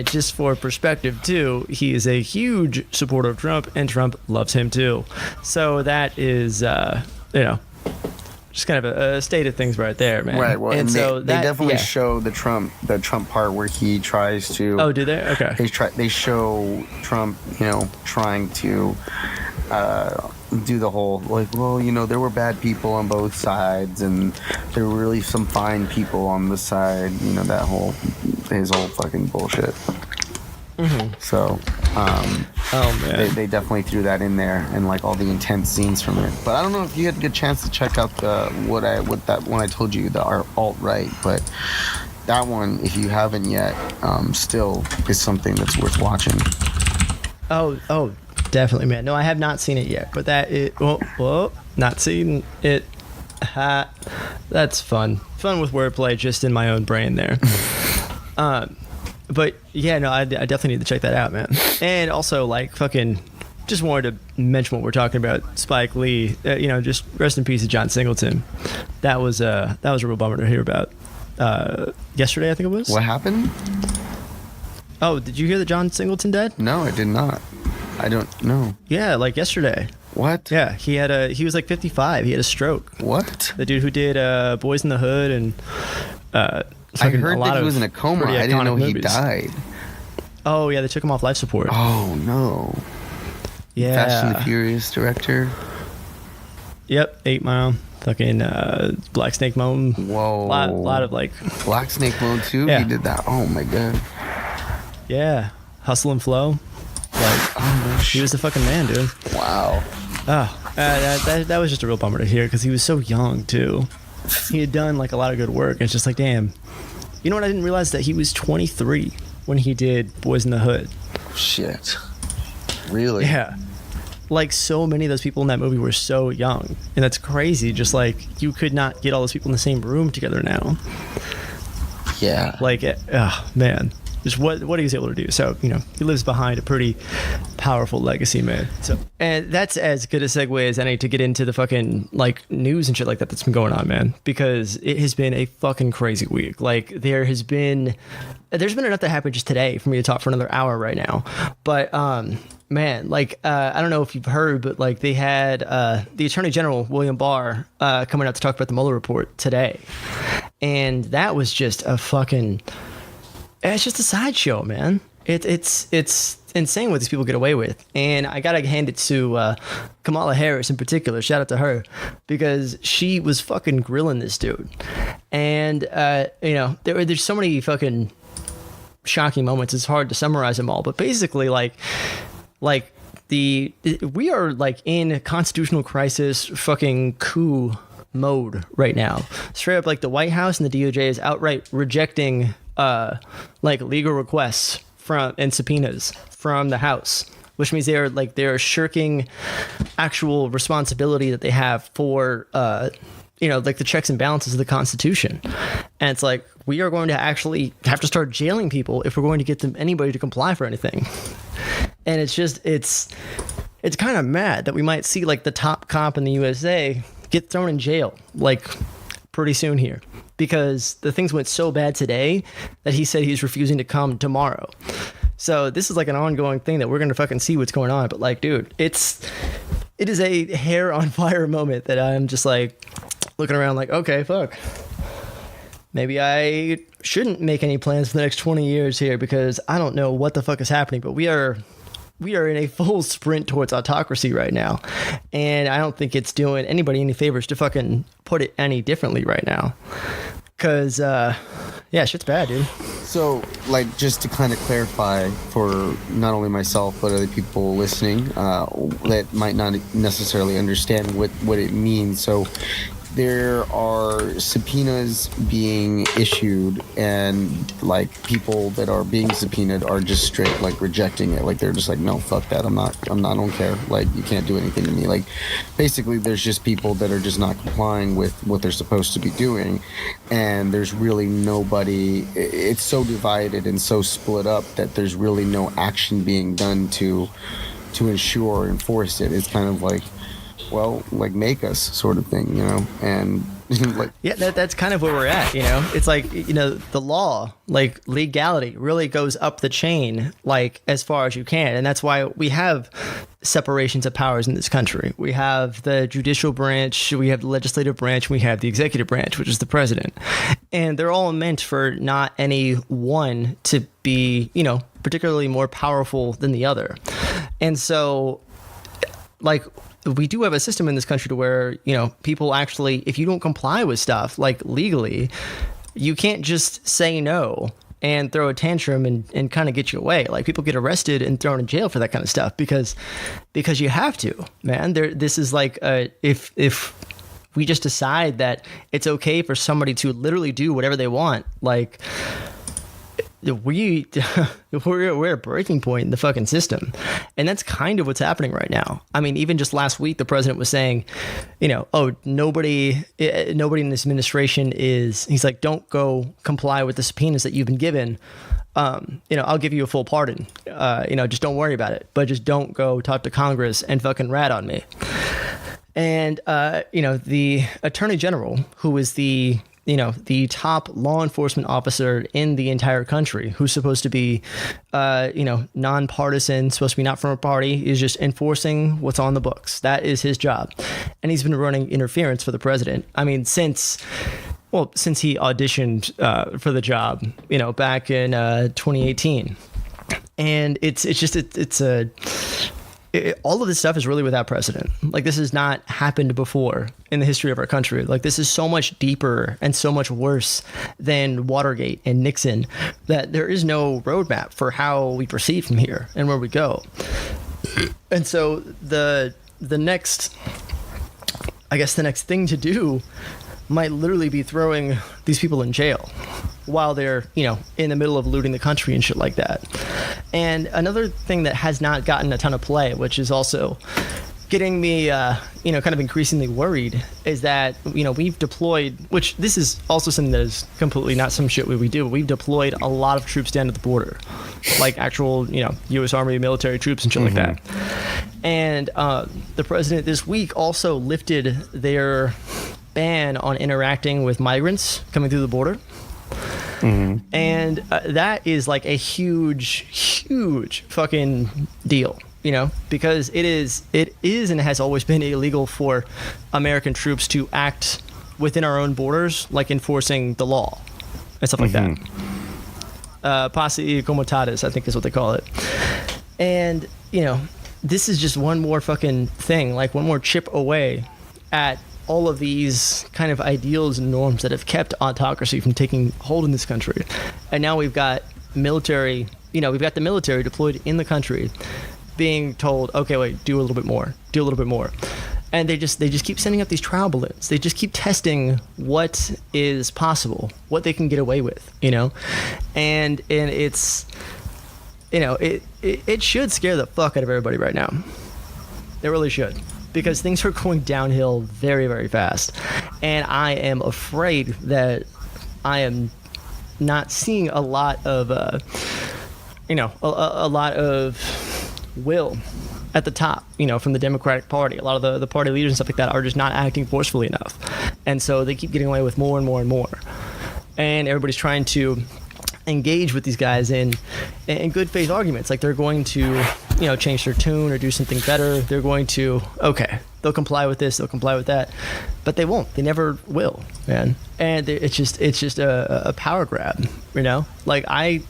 [SPEAKER 3] just for perspective too, he is a huge supporter of Trump, and Trump loves him too. So that is, you know, just kind of a state of things right there, man.
[SPEAKER 4] Right. Well, and
[SPEAKER 3] so
[SPEAKER 4] they definitely show the Trump part where he tries to.
[SPEAKER 3] Oh, do they? Okay.
[SPEAKER 4] They show Trump, you know, trying to do the whole like, well, you know, there were bad people on both sides, and there were really some fine people on the side. You know, his whole fucking bullshit. Mm-hmm. So, oh man, they definitely threw that in there, and like all the intense scenes from it. But I don't know if you had a good chance to check out when I told you the alt-right, but that one, if you haven't yet, still is something that's worth watching.
[SPEAKER 3] Oh, definitely, man. No, I have not seen it yet, but not seen it. That's fun with wordplay just in my own brain there. But yeah, no, I definitely need to check that out, man. And also, like, fucking, just wanted to mention what we're talking about. Spike Lee, you know, just rest in peace to John Singleton. That was a real bummer to hear about. Yesterday, I think it was.
[SPEAKER 4] What happened?
[SPEAKER 3] Oh, did you hear that John Singleton died?
[SPEAKER 4] No, I did not. I don't know.
[SPEAKER 3] Yeah, like yesterday.
[SPEAKER 4] What?
[SPEAKER 3] Yeah, he was like 55. He had a stroke.
[SPEAKER 4] What?
[SPEAKER 3] The dude who did Boys in the Hood and
[SPEAKER 4] I heard that he was in a coma. I didn't know he died.
[SPEAKER 3] Oh yeah, they took him off life support.
[SPEAKER 4] Oh no.
[SPEAKER 3] Yeah.
[SPEAKER 4] Fast and the Furious director.
[SPEAKER 3] Yep, 8 Mile. Fucking Black Snake Moan.
[SPEAKER 4] Whoa.
[SPEAKER 3] Lot of like.
[SPEAKER 4] Black Snake Moan too.
[SPEAKER 3] Yeah.
[SPEAKER 4] He did that. Oh my god.
[SPEAKER 3] Yeah, Hustle and Flow. Like, he was the fucking man, dude.
[SPEAKER 4] Wow.
[SPEAKER 3] Oh, that was just a real bummer to hear because he was so young too. He had done like a lot of good work. And it's just like, damn. You know what? I didn't realize that he was 23 when he did Boys in the Hood.
[SPEAKER 4] Shit. Really?
[SPEAKER 3] Yeah. Like, so many of those people in that movie were so young. And that's crazy. Just like, you could not get all those people in the same room together now.
[SPEAKER 4] Yeah.
[SPEAKER 3] Like, oh, man. Just what he was able to do. So, you know, he lives behind a pretty powerful legacy, man. So, and that's as good a segue as any to get into the fucking, like, news and shit like that that's been going on, man. Because it has been a fucking crazy week. Like, there's been enough that happened just today for me to talk for another hour right now. But, man, like, I don't know if you've heard, but, like, they had the Attorney General, William Barr, coming out to talk about the Mueller report today. And that was just a fucking... It's just a sideshow, man. It's insane what these people get away with. And I gotta hand it to Kamala Harris in particular. Shout out to her. Because she was fucking grilling this dude. And, you know, there's so many fucking shocking moments. It's hard to summarize them all. But basically, like we are, like, in constitutional crisis fucking coup mode right now. Straight up, like, the White House and the DOJ is outright rejecting like legal requests and subpoenas from the House, which means they're shirking actual responsibility that they have for like the checks and balances of the Constitution. And it's like, we are going to actually have to start jailing people if we're going to get anybody to comply for anything. And it's just, it's kind of mad that we might see like the top cop in the USA get thrown in jail like pretty soon here, because the things went so bad today that he said he's refusing to come tomorrow. So this is like an ongoing thing that we're going to fucking see what's going on. But like, dude, it is a hair on fire moment that I'm just like looking around like, okay, fuck. Maybe I shouldn't make any plans for the next 20 years here, because I don't know what the fuck is happening, but we are in a full sprint towards autocracy right now. And I don't think it's doing anybody any favors to fucking put it any differently right now. Because, yeah, shit's bad, dude.
[SPEAKER 4] So, like, just to kind of clarify for not only myself, but other people listening that might not necessarily understand what it means. So, there are subpoenas being issued, and like people that are being subpoenaed are just straight like rejecting it. Like they're just like, no, fuck that. I don't care. Like, you can't do anything to me. Like, basically there's just people that are just not complying with what they're supposed to be doing. And there's really nobody, it's so divided and so split up that there's really no action being done to ensure or enforce it. It's kind of like, well, like, make us sort of thing, and like, yeah,
[SPEAKER 3] that's kind of where we're at. It's like, the law, like legality really goes up the chain, like as far as you can. And that's why we have separations of powers in this country. We have the judicial branch, we have the legislative branch, we have the executive branch, which is the president. And they're all meant for not any one to be, particularly more powerful than the other. And so, like, we do have a system in this country to where, people actually, if you don't comply with stuff, like legally, you can't just say no and throw a tantrum and kind of get you away. Like, people get arrested and thrown in jail for that kind of stuff because you have to, man. This is like, if we just decide that it's okay for somebody to literally do whatever they want, like, we're at a breaking point in the fucking system. And that's kind of what's happening right now. I mean, even just last week, the president was saying, nobody in this administration he's like, don't go comply with the subpoenas that you've been given. I'll give you a full pardon. Just don't worry about it, but just don't go talk to Congress and fucking rat on me. And, the Attorney General, who is the top law enforcement officer in the entire country, who's supposed to be, nonpartisan, supposed to be not from a party, is just enforcing what's on the books. That is his job. And he's been running interference for the president. I mean, since he auditioned for the job, back in 2018. And all of this stuff is really without precedent. Like, this has not happened before in the history of our country. Like, this is so much deeper and so much worse than Watergate and Nixon that there is no roadmap for how we proceed from here and where we go. And so the next thing to do might literally be throwing these people in jail while they're, in the middle of looting the country and shit like that. And another thing that has not gotten a ton of play, which is also getting me, kind of increasingly worried, is that, we've deployed, which this is also something that is completely not some shit we do, but we've deployed a lot of troops down to the border, like actual, U.S. Army military troops and shit like that. And the president this week also lifted their ban on interacting with migrants coming through the border. Mm-hmm. And that is like a huge fucking deal, because it is and has always been illegal for American troops to act within our own borders, like enforcing the law and stuff like that. Posse comitatus, I think is what they call it. And, this is just one more fucking thing, like one more chip away at all of these kind of ideals and norms that have kept autocracy from taking hold in this country. And now we've got military, we've got the military deployed in the country being told, okay, wait, do a little bit more. And they just keep sending up these trial balloons. They just keep testing what is possible, what they can get away with, and it's, it should scare the fuck out of everybody right now. It really should. because things are going downhill very, very fast. And I am afraid that I am not seeing a lot of, a lot of will at the top, from the Democratic Party. A lot of the party leaders and stuff like that are just not acting forcefully enough. And so they keep getting away with more and more and more. And everybody's trying to engage with these guys in good faith arguments. Like they're going to, change their tune or do something better. They're going to, they'll comply with this, they'll comply with that. But they won't. They never will, man. And it's just a power grab, Like I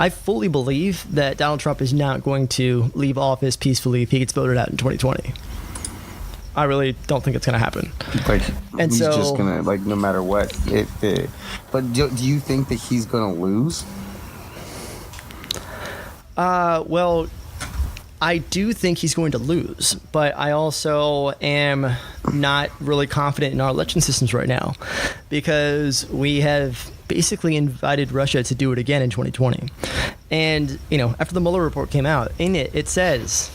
[SPEAKER 3] fully believe that Donald Trump is not going to leave office peacefully if he gets voted out in 2020. I really don't think it's going to happen.
[SPEAKER 4] And he's just going to, no matter what. But do you think that he's going to lose?
[SPEAKER 3] Well, I do think he's going to lose, but I also am not really confident in our election systems right now because we have basically invited Russia to do it again in 2020. And, after the Mueller report came out, in it says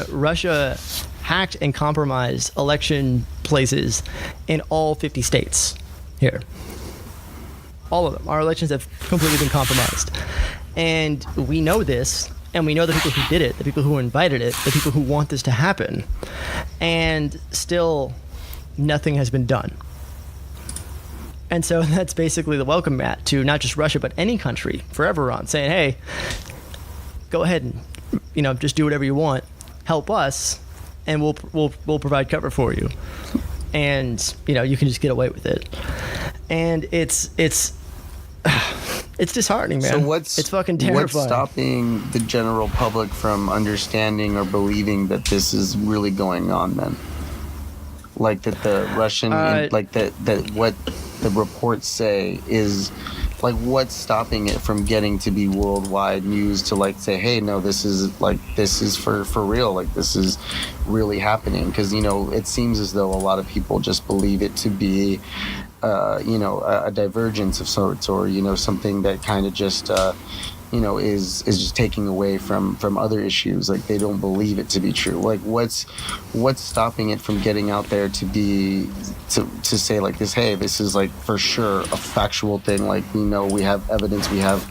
[SPEAKER 3] Russia hacked and compromised election places in all 50 states here. All of them. Our elections have completely been compromised. And we know this, and we know the people who did it, the people who invited it, the people who want this to happen. And still, nothing has been done. And so that's basically the welcome mat to not just Russia, but any country forever on, saying, hey, go ahead and, just do whatever you want. Help us, and we'll provide cover for you. And, you can just get away with it. And it's disheartening, man.
[SPEAKER 4] So
[SPEAKER 3] it's fucking terrifying.
[SPEAKER 4] What's stopping the general public from understanding or believing that this is really going on then? Like that the Russian, that what the reports say is, what's stopping it from getting to be worldwide news to say, hey, no, this is for real. This is really happening. Because, it seems as though a lot of people just believe it to be, a divergence of sorts, or, something that kind of just, is just taking away from other issues. They don't believe it to be true. What's stopping it from getting out there to be, to say this, hey, this is for sure a factual thing. We have evidence, we have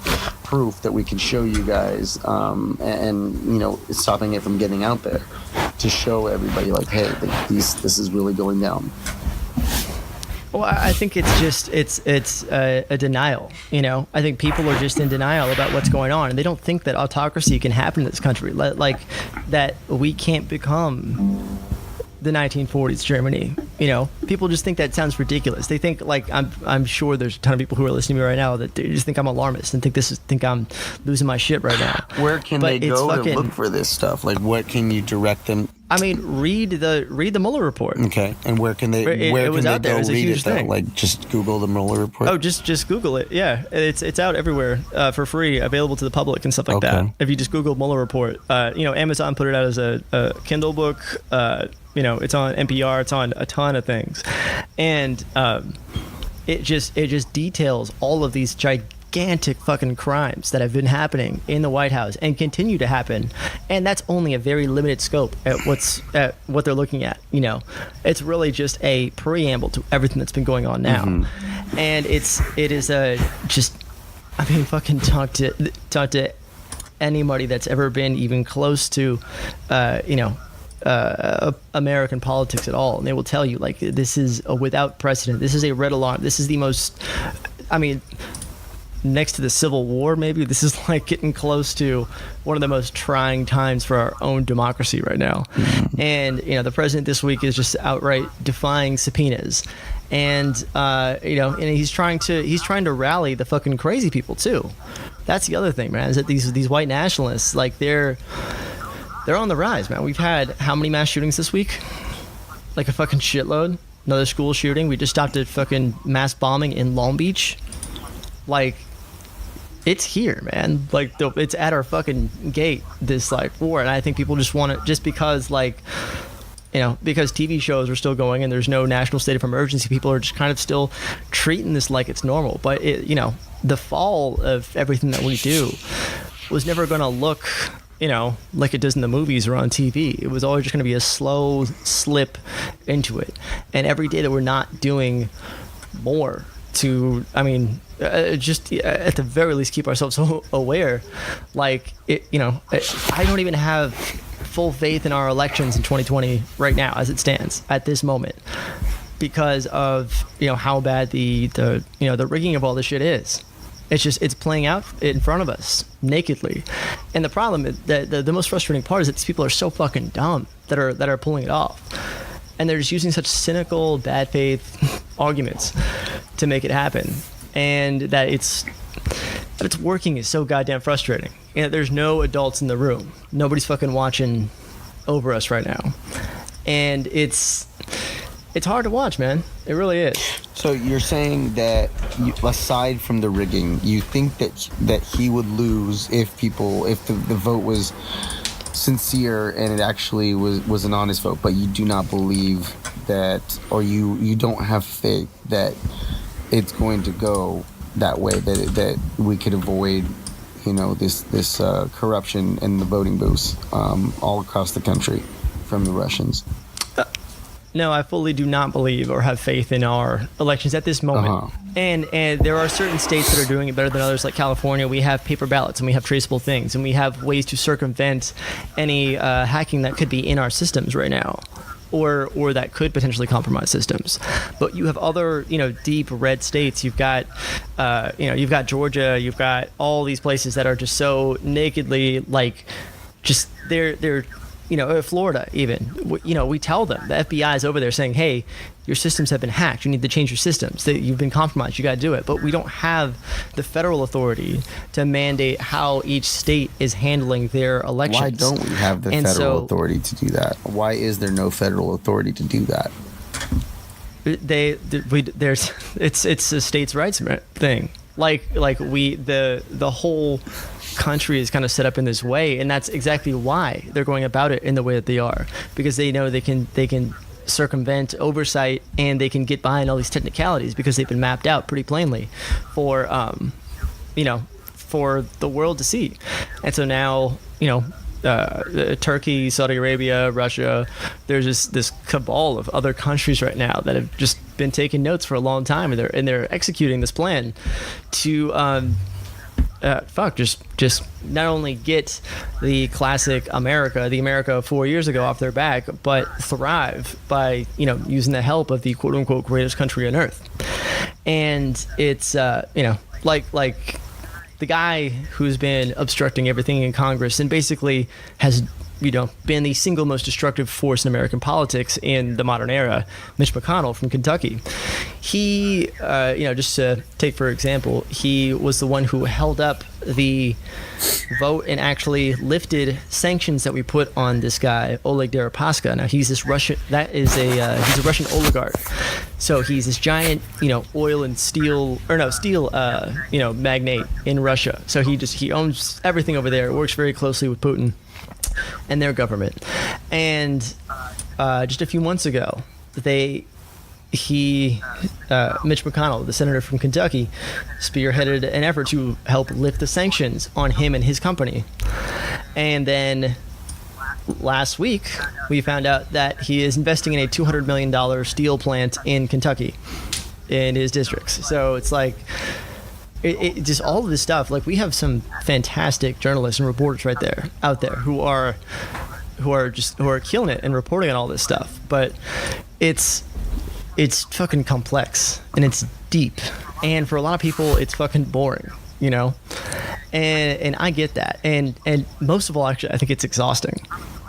[SPEAKER 4] proof that we can show you guys, and it's stopping it from getting out there to show everybody hey, this is really going down.
[SPEAKER 3] Well, I think it's just it's a denial. I think people are just in denial about what's going on, and they don't think that autocracy can happen in this country. That we can't become the 1940s Germany. People just think that sounds ridiculous. They think I'm sure there's a ton of people who are listening to me right now that they just think I'm alarmist and think I'm losing my shit right now.
[SPEAKER 4] Where can they go to look for this stuff? What can you direct them?
[SPEAKER 3] I mean, read the Mueller report.
[SPEAKER 4] Okay, and where can they go read it though? Just Google the Mueller report.
[SPEAKER 3] Oh, just Google it. Yeah, it's out everywhere for free, available to the public and stuff like that. If you just Google Mueller report, Amazon put it out as a Kindle book. It's on NPR. It's on a ton of things, and it just details all of these gigantic fucking crimes that have been happening in the White House and continue to happen, and that's only a very limited scope at what they're looking at. It's really just a preamble to everything that's been going on now, and it is fucking talk to anybody that's ever been even close to American politics at all, and they will tell you this is without precedent. This is a red alarm. This is the most, next to the Civil War, maybe this is getting close to one of the most trying times for our own democracy right now. And the president this week is just outright defying subpoenas, and and he's trying to rally the fucking crazy people too. That's the other thing, man, is that these white nationalists, they're on the rise, man. We've had how many mass shootings this week? A fucking shitload. Another school shooting. We just stopped a fucking mass bombing in Long Beach. It's here, man. It's at our fucking gate, this war. And I think people just want to, just because because TV shows are still going and there's no national state of emergency, people are just kind of still treating this like it's normal. But the fall of everything that we do was never going to look like it does in the movies or on TV. It was always just going to be a slow slip into it. And every day that we're not doing more to, just at the very least keep ourselves so aware, like, I don't even have full faith in our elections in 2020 right now as it stands at this moment, because of, how bad the rigging of all this shit is. It's playing out in front of us nakedly. And the problem is that the most frustrating part is that these people are so fucking dumb that are pulling it off. And they're just using such cynical, bad faith arguments to make it happen. And that it's working is so goddamn frustrating. There's no adults in the room. Nobody's fucking watching over us right now. And it's hard to watch, man. It really is.
[SPEAKER 4] So you're saying that, aside from the rigging, you think that he would lose if the vote was sincere and it actually was an honest vote, but you do not believe that, or you don't have faith that it's going to go that way, that we could avoid, this corruption in the voting booths all across the country from the Russians.
[SPEAKER 3] No, I fully do not believe or have faith in our elections at this moment. And there are certain states that are doing it better than others, like California. We have paper ballots and we have traceable things, and we have ways to circumvent any hacking that could be in our systems right now, or that could potentially compromise systems. But you have other, deep red states. You've got, you've got Georgia. You've got all these places that are just so nakedly, like, just they're. Florida even, we tell them, the FBI is over there saying, hey, your systems have been hacked. You need to change your systems. You've been compromised. You got to do it. But we don't have the federal authority to mandate how each state is handling their elections.
[SPEAKER 4] Why don't we have the federal authority to do that? Why is there no federal authority to do that?
[SPEAKER 3] It's a states' rights thing. Like the whole country is kind of set up in this way, and that's exactly why they're going about it in the way that they are, because they know they can circumvent oversight, and they can get behind all these technicalities because they've been mapped out pretty plainly for for the world to see. And so now Turkey, Saudi Arabia, Russia, there's just this cabal of other countries right now that have just been taking notes for a long time, and they're executing this plan to just not only get the classic the America 4 years ago off their back, but thrive by using the help of the quote unquote greatest country on earth. And it's like the guy who's been obstructing everything in Congress and basically has been the single most destructive force in American politics in the modern era, Mitch McConnell from Kentucky. He, just to take for example, he was the one who held up the vote and actually lifted sanctions that we put on this guy, Oleg Deripaska. Now he's this Russian, he's a Russian oligarch. So he's this giant, oil and steel magnate in Russia. So he owns everything over there, works very closely with Putin and their government. And just a few months ago, Mitch McConnell, the senator from Kentucky, spearheaded an effort to help lift the sanctions on him and his company. And then last week, we found out that he is investing in a $200 million steel plant in Kentucky in his districts. So it's like, it just all of this stuff. Like, we have some fantastic journalists and reporters out there who are killing it and reporting on all this stuff. But it's fucking complex and it's deep, and for a lot of people it's fucking boring, and I get that, and most of all, actually, I think it's exhausting.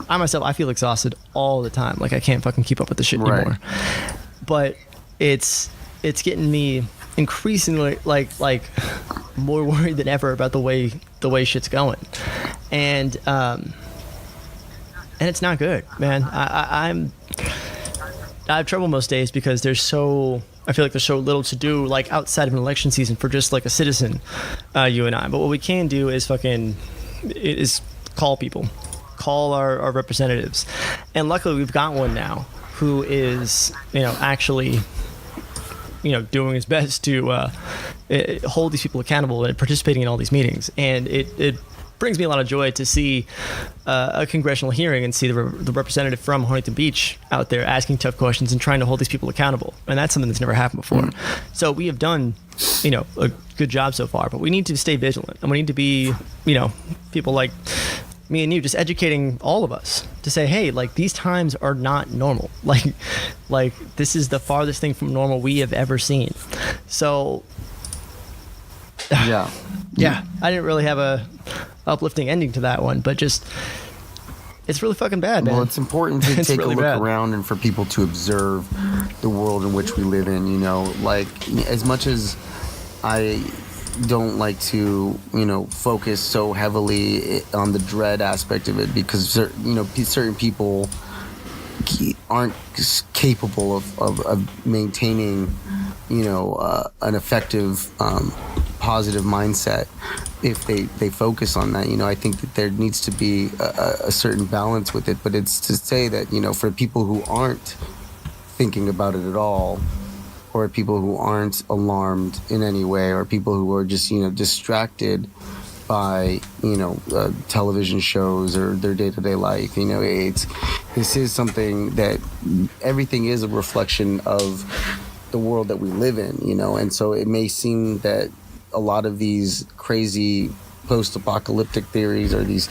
[SPEAKER 3] I feel exhausted all the time. Like, I can't fucking keep up with the shit anymore. But it's getting me increasingly like more worried than ever about the way shit's going, and it's not good, man. I have trouble most days because I feel like there's so little to do, like, outside of an election season for just like a citizen, you and I. But what we can do is call our representatives, and luckily we've got one now who is actually doing his best to hold these people accountable and participating in all these meetings. And it brings me a lot of joy to see a congressional hearing and see the representative from Huntington Beach out there asking tough questions and trying to hold these people accountable. And that's something that's never happened before. So we have done, a good job so far, but we need to stay vigilant, and we need to be, people like me and you just educating all of us to say, hey, like, these times are not normal. Like this is the farthest thing from normal we have ever seen. So
[SPEAKER 4] Yeah.
[SPEAKER 3] yeah, I didn't really have a uplifting ending to that one, but just, it's really fucking bad, man.
[SPEAKER 4] Well, it's important to
[SPEAKER 3] It's
[SPEAKER 4] take
[SPEAKER 3] really
[SPEAKER 4] a look
[SPEAKER 3] bad.
[SPEAKER 4] around and for people to observe the world in which we live in, like, as much as I don't like to, focus so heavily on the dread aspect of it, because, certain people aren't capable of maintaining, an effective, positive mindset if they focus on that. I think that there needs to be a certain balance with it, but it's to say that, for people who aren't thinking about it at all, or people who aren't alarmed in any way, or people who are just, distracted by, television shows or their day-to-day life, this is something that everything is a reflection of the world that we live in, and so it may seem that a lot of these crazy post-apocalyptic theories, or these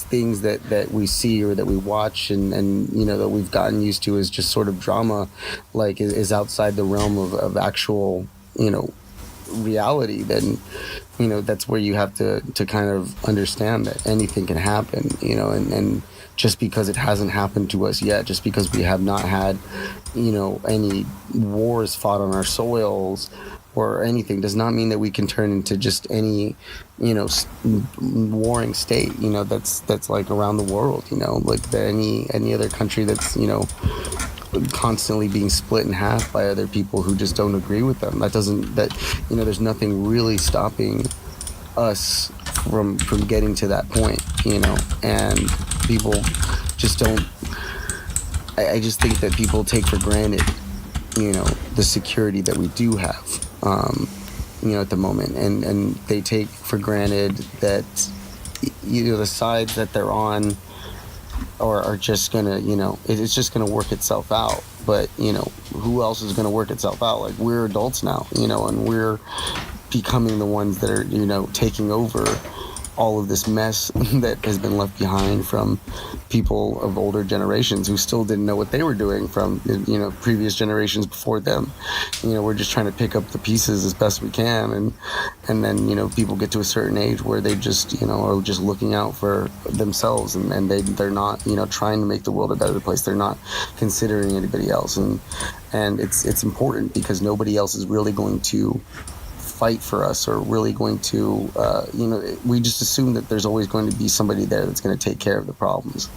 [SPEAKER 4] things that we see or that we watch and that we've gotten used to as just sort of drama, like, is outside the realm of actual reality, then that's where you have to kind of understand that anything can happen, and just because it hasn't happened to us yet, just because we have not had any wars fought on our soils or anything, does not mean that we can turn into just any warring state that's like around the world, like any other country that's constantly being split in half by other people who just don't agree with them. There's nothing really stopping us from getting to that point, and people just don't. I just think that people take for granted the security that we do have at the moment, and they take for granted that the sides that they're on are just gonna it's just gonna work itself out. But who else is gonna work itself out? Like, we're adults now, and we're becoming the ones that are taking over all of this mess that has been left behind from people of older generations who still didn't know what they were doing from previous generations before them. We're just trying to pick up the pieces as best we can, and then people get to a certain age where they just are just looking out for themselves, and they're not trying to make the world a better place. They're not considering anybody else, and it's important, because nobody else is really going to fight for us, or really going to we just assume that there's always going to be somebody there that's going to take care of the problems,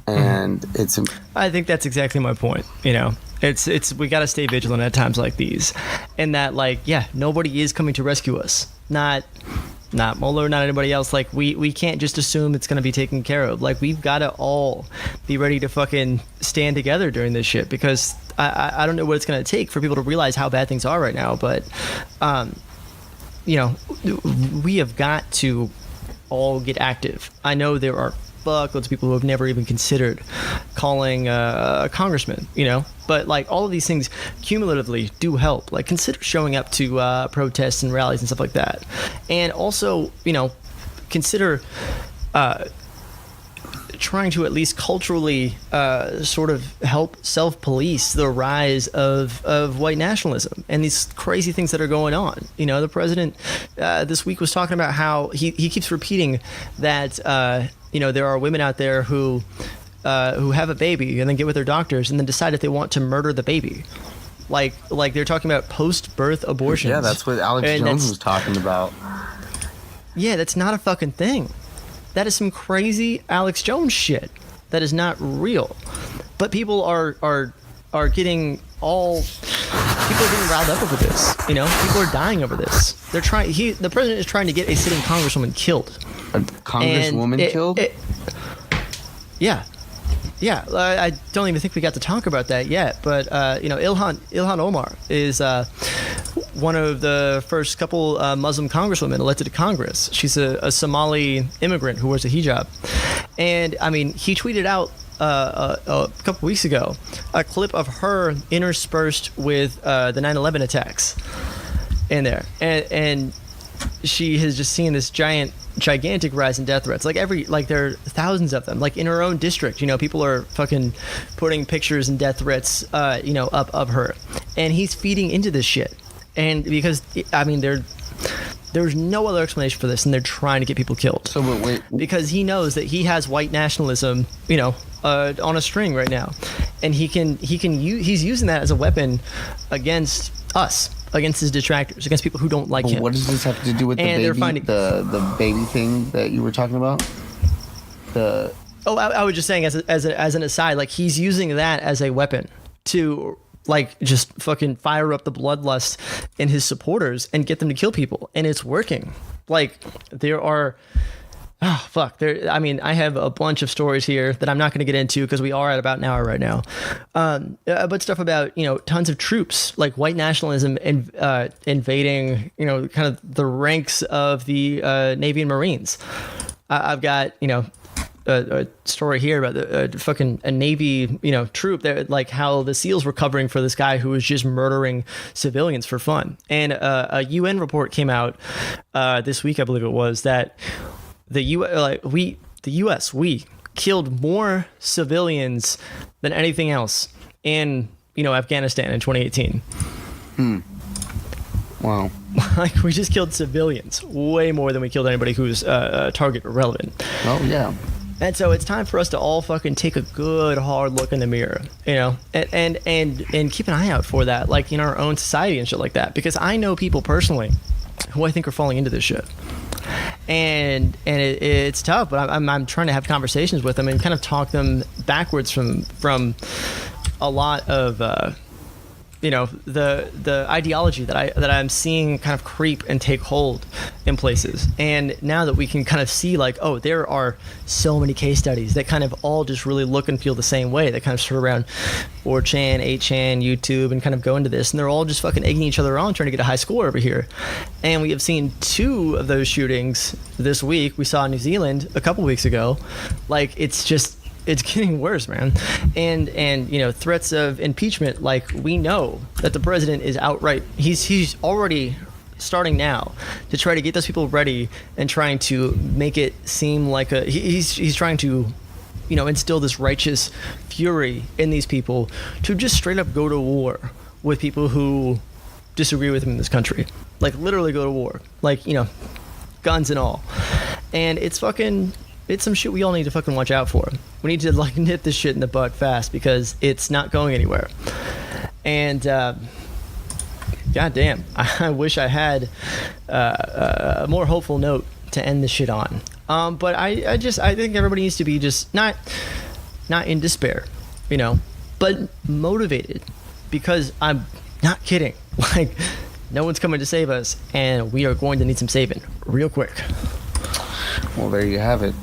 [SPEAKER 4] and
[SPEAKER 3] I think that's exactly my point. It's we got to stay vigilant at times like these, and that, like, yeah, nobody is coming to rescue us, not Mueller, not anybody else. Like, we can't just assume it's going to be taken care of. Like, we've got to all be ready to fucking stand together during this shit, because I don't know what it's going to take for people to realize how bad things are right now, but we have got to all get active. I know there are fuckloads of people who have never even considered calling a congressman, but, like, all of these things cumulatively do help. Like, consider showing up to protests and rallies and stuff like that, and also consider trying to at least culturally sort of help self-police the rise of white nationalism and these crazy things that are going on. The president this week was talking about how he keeps repeating that there are women out there who have a baby and then get with their doctors and then decide if they want to murder the baby. Like they're talking about post-birth abortions.
[SPEAKER 4] Yeah, that's what Alex Jones was talking about.
[SPEAKER 3] Yeah, that's not a fucking thing. That is some crazy Alex Jones shit. That is not real. But people are getting riled up over this. People are dying over this. The president is trying to get a sitting congresswoman killed.
[SPEAKER 4] A congresswoman killed?
[SPEAKER 3] Yeah. I don't even think we got to talk about that yet. But Ilhan Omar is one of the first couple Muslim congresswomen elected to Congress. She's a Somali immigrant who wears a hijab. And, I mean, he tweeted out a couple weeks ago a clip of her interspersed with the 9/11 attacks in there. And she has just seen this gigantic rise in death threats. Like there are thousands of them. Like in her own district, people are fucking putting pictures and death threats, up of her. And he's feeding into this shit. And because, I mean, there's no other explanation for this, and they're trying to get people killed.
[SPEAKER 4] So wait.
[SPEAKER 3] Because he knows that he has white nationalism, on a string right now, and he's using that as a weapon against us, against his detractors, against people who don't like him.
[SPEAKER 4] What does this have to do with the baby thing that you were talking about?
[SPEAKER 3] I was just saying as an aside, like he's using that as a weapon to like just fucking fire up the bloodlust in his supporters and get them to kill people, and it's working. Like there are. Oh, fuck. I mean, I have a bunch of stories here that I'm not going to get into because we are at about an hour right now. But stuff about, tons of troops, like white nationalism invading, kind of the ranks of the Navy and Marines. I've got, a story here about a Navy, troop that like how the SEALs were covering for this guy who was just murdering civilians for fun. And a UN report came out this week, I believe it was, that the U.S. we killed more civilians than anything else in Afghanistan in 2018.
[SPEAKER 4] Wow.
[SPEAKER 3] Like we just killed civilians way more than we killed anybody who's target relevant.
[SPEAKER 4] Oh yeah.
[SPEAKER 3] And so it's time for us to all fucking take a good hard look in the mirror, and keep an eye out for that, like in our own society and shit like that, because I know people personally who I think are falling into this shit. And it's tough, but I'm trying to have conversations with them and kind of talk them backwards from a lot of the ideology that I'm seeing kind of creep and take hold in places. And now that we can kind of see like, oh, there are so many case studies that kind of all just really look and feel the same way. They kind of sort around 4chan, 8chan, YouTube, and kind of go into this, and they're all just fucking egging each other on, trying to get a high score over here. And we have seen 2 of those shootings this week. We saw in New Zealand a couple weeks ago. Like it's getting worse, man. And threats of impeachment, like we know that the president is outright, he's already starting now to try to get those people ready and trying to make it seem like he's trying to instill this righteous fury in these people to just straight up go to war with people who disagree with him in this country. Like literally go to war, like guns and all. And it's some shit we all need to fucking watch out for. We need to like nip this shit in the butt fast because it's not going anywhere. And goddamn, I wish I had a more hopeful note to end this shit on. But I think everybody needs to be just not in despair, but motivated, because I'm not kidding. Like no one's coming to save us, and we are going to need some saving real quick.
[SPEAKER 4] Well, there you have it.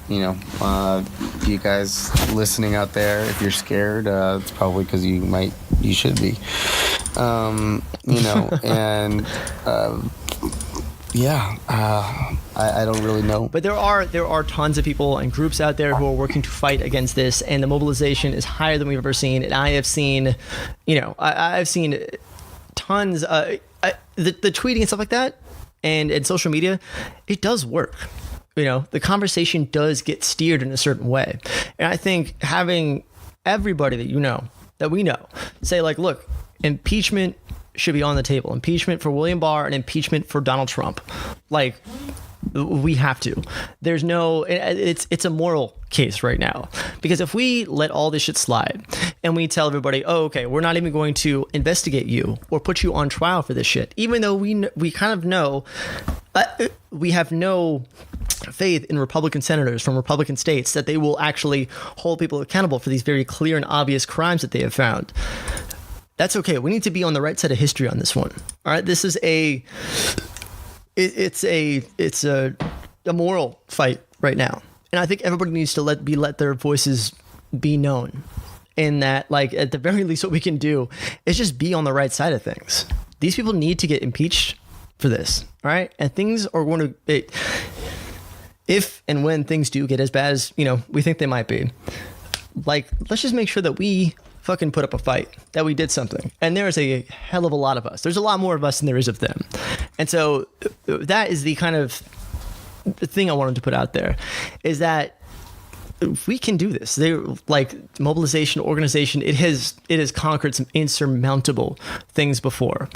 [SPEAKER 4] You guys listening out there, if you're scared, it's probably because you should be. I don't really know.
[SPEAKER 3] But there are tons of people and groups out there who are working to fight against this, and the mobilization is higher than we've ever seen. And I have seen, I've seen tons. The tweeting and stuff like that, and social media, it does work. The conversation does get steered in a certain way. And I think having everybody that we know say like, look, impeachment should be on the table. Impeachment for William Barr and impeachment for Donald Trump. Like we have to. There's no, it's a moral case right now, because if we let all this shit slide and we tell everybody, oh, okay, we're not even going to investigate you or put you on trial for this shit, even though we kind of know, we have no faith in Republican senators from Republican states that they will actually hold people accountable for these very clear and obvious crimes that they have found. That's okay. We need to be on the right side of history on this one. All right. This is it's a moral fight right now. And I think everybody needs to let their voices be known, in that, like, at the very least, what we can do is just be on the right side of things. these people need to get impeached for this, all right? And things are going to, if and when things do get as bad as, we think they might be, like, let's just make sure that we fucking put up a fight, that we did something. And there is a hell of a lot of us. There's a lot more of us than there is of them. And so that is the kind of thing I wanted to put out there, is that we can do this. They like mobilization, organization. It has conquered some insurmountable things before,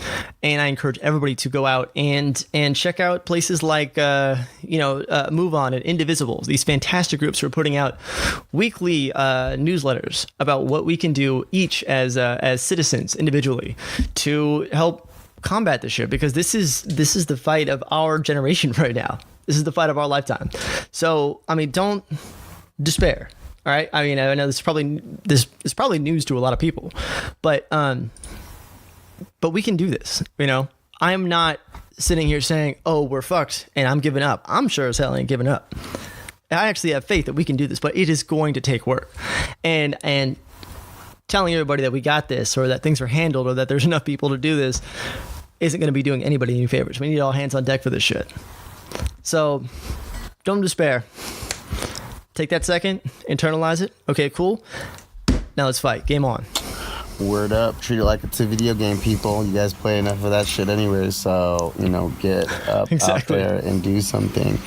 [SPEAKER 3] and I encourage everybody to go out and check out places like Move On and Indivisible. These fantastic groups who are putting out weekly newsletters about what we can do each as citizens individually to help combat this shit, because this is the fight of our generation right now. This is the fight of our lifetime. So I mean, don't despair. All right. I mean, I know this is probably news to a lot of people, but we can do this. I'm not sitting here saying, "Oh, we're fucked," and I'm giving up. I'm sure as hell I ain't giving up. I actually have faith that we can do this, but it is going to take work. And telling everybody that we got this, or that things are handled, or that there's enough people to do this, isn't going to be doing anybody any favors. We need all hands on deck for this shit. So don't despair. Take that second, internalize it. Okay, cool. Now let's fight. Game on.
[SPEAKER 4] Word up. Treat it like it's a video game, people. You guys play enough of that shit anyway, so, get up
[SPEAKER 3] Exactly.
[SPEAKER 4] out there and do something.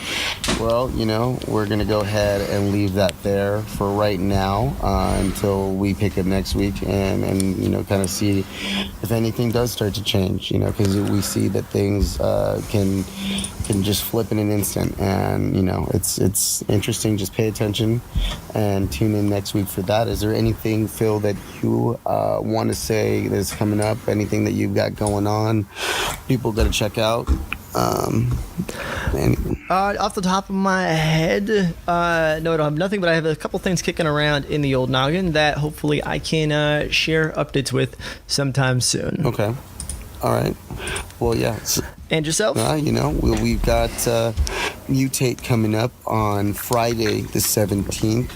[SPEAKER 4] Well, we're going to go ahead and leave that there for right now until we pick up next week and kind of see if anything does start to change, because we see that things can just flip in an instant, and, it's interesting. Just pay attention and tune in next week for that. Is there anything, Phil, that you want to say that's coming up? Anything that you've got going on, people got to check out?
[SPEAKER 3] Off the top of my head, no, I don't have nothing, but I have a couple things kicking around in the old noggin that hopefully I can share updates with sometime soon.
[SPEAKER 4] Okay. All right. Well, yeah.
[SPEAKER 3] And yourself?
[SPEAKER 4] We've got Mutate coming up on Friday the 17th.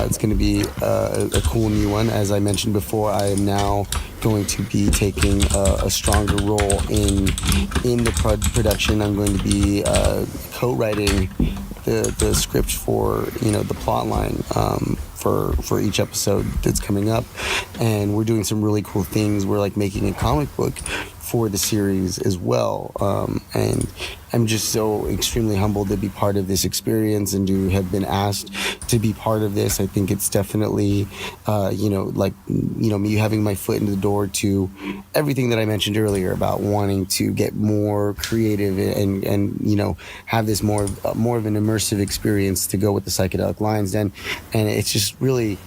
[SPEAKER 4] It's going to be a cool new one. As I mentioned before, I am now going to be taking a stronger role in the production. I'm going to be co-writing the script for the plot line for each episode that's coming up, and we're doing some really cool things. We're like making a comic book for the series as well, and I'm just so extremely humbled to be part of this experience and to have been asked to be part of this. I think it's definitely me having my foot in the door to everything that I mentioned earlier about wanting to get more creative and have this more of an immersive experience to go with the Psychedelic Lions Den, and it's just really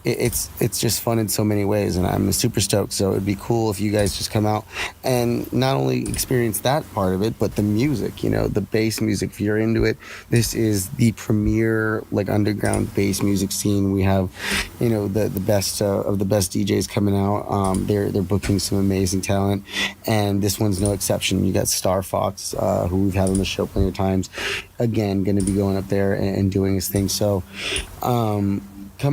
[SPEAKER 4] it's just fun in so many ways, and I'm super stoked. So it'd be cool if you guys just come out and not only experience that part of it, but the music, the bass music. If you're into it, this is the premier underground bass music scene. We have the best of the best DJs coming out. They're booking some amazing talent, and this one's no exception. You got Star Fox, who we've had on the show plenty of times, again going to be going up there and doing his thing. So come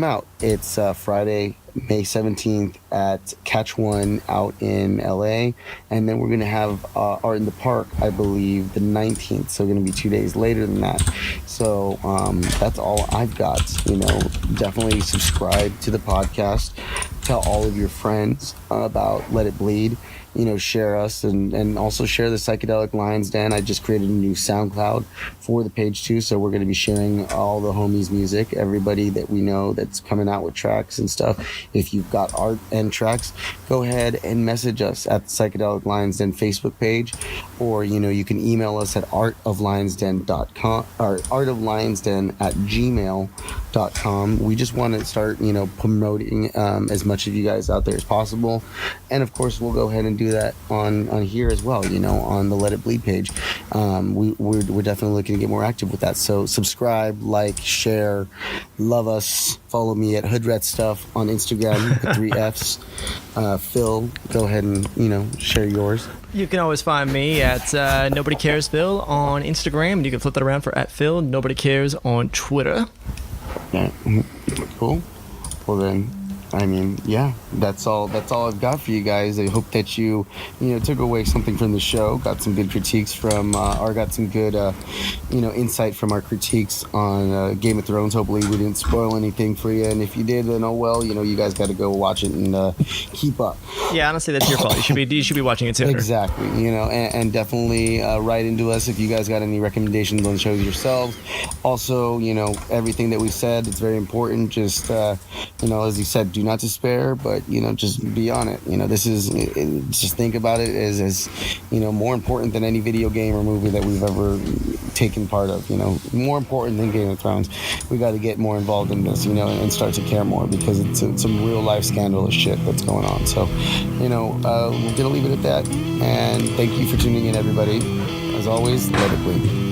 [SPEAKER 4] out. It's Friday, May 17th at Catch One out in LA, and then we're going to have Art in the Park, I believe, the 19th, so going to be 2 days later than that. So that's all I've got. Definitely subscribe to the podcast, tell all of your friends about Let It Bleed, share us, and also share the Psychedelic Lions Den. I just created a new SoundCloud for the page too, so we're going to be sharing all the homies' music, everybody that we know that's coming out with tracks and stuff. If you've got art and tracks, go ahead and message us at the Psychedelic Lions Den Facebook page, or you can email us at artoflionsden.com or artoflionsden@gmail.com. We just want to start promoting as much of you guys out there as possible, and of course we'll go ahead and do that on here as well, on the Let It Bleed page. We're definitely looking to get more active with that. So subscribe, like, share, love us, follow me at Hoodrat Stuff on Instagram with 3 F's. Phil, go ahead and share yours.
[SPEAKER 3] You can always find me at Nobody Cares Phil on Instagram, and you can flip that around for at Phil Nobody Cares on Twitter.
[SPEAKER 4] Yeah. Cool. Well then, I mean, yeah, that's all. That's all I've got for you guys. I hope that you took away something from the show, got some good critiques from, or got some good, insight from our critiques on Game of Thrones. Hopefully, we didn't spoil anything for you, and if you did, then oh well. You guys got to go watch it and keep up.
[SPEAKER 3] Yeah, honestly, that's your fault. You should be watching it sooner.
[SPEAKER 4] Exactly. And definitely write into us if you guys got any recommendations on shows yourselves. Also, everything that we said, it's very important. Just, as you said, do not despair, but, just be on it. This is, just think about it as more important than any video game or movie that we've ever taken part of. More important than Game of Thrones. We got to get more involved in this, and start to care more, because it's some real life scandalous shit that's going on. So, we're going to leave it at that. And thank you for tuning in, everybody. As always, let it bleed.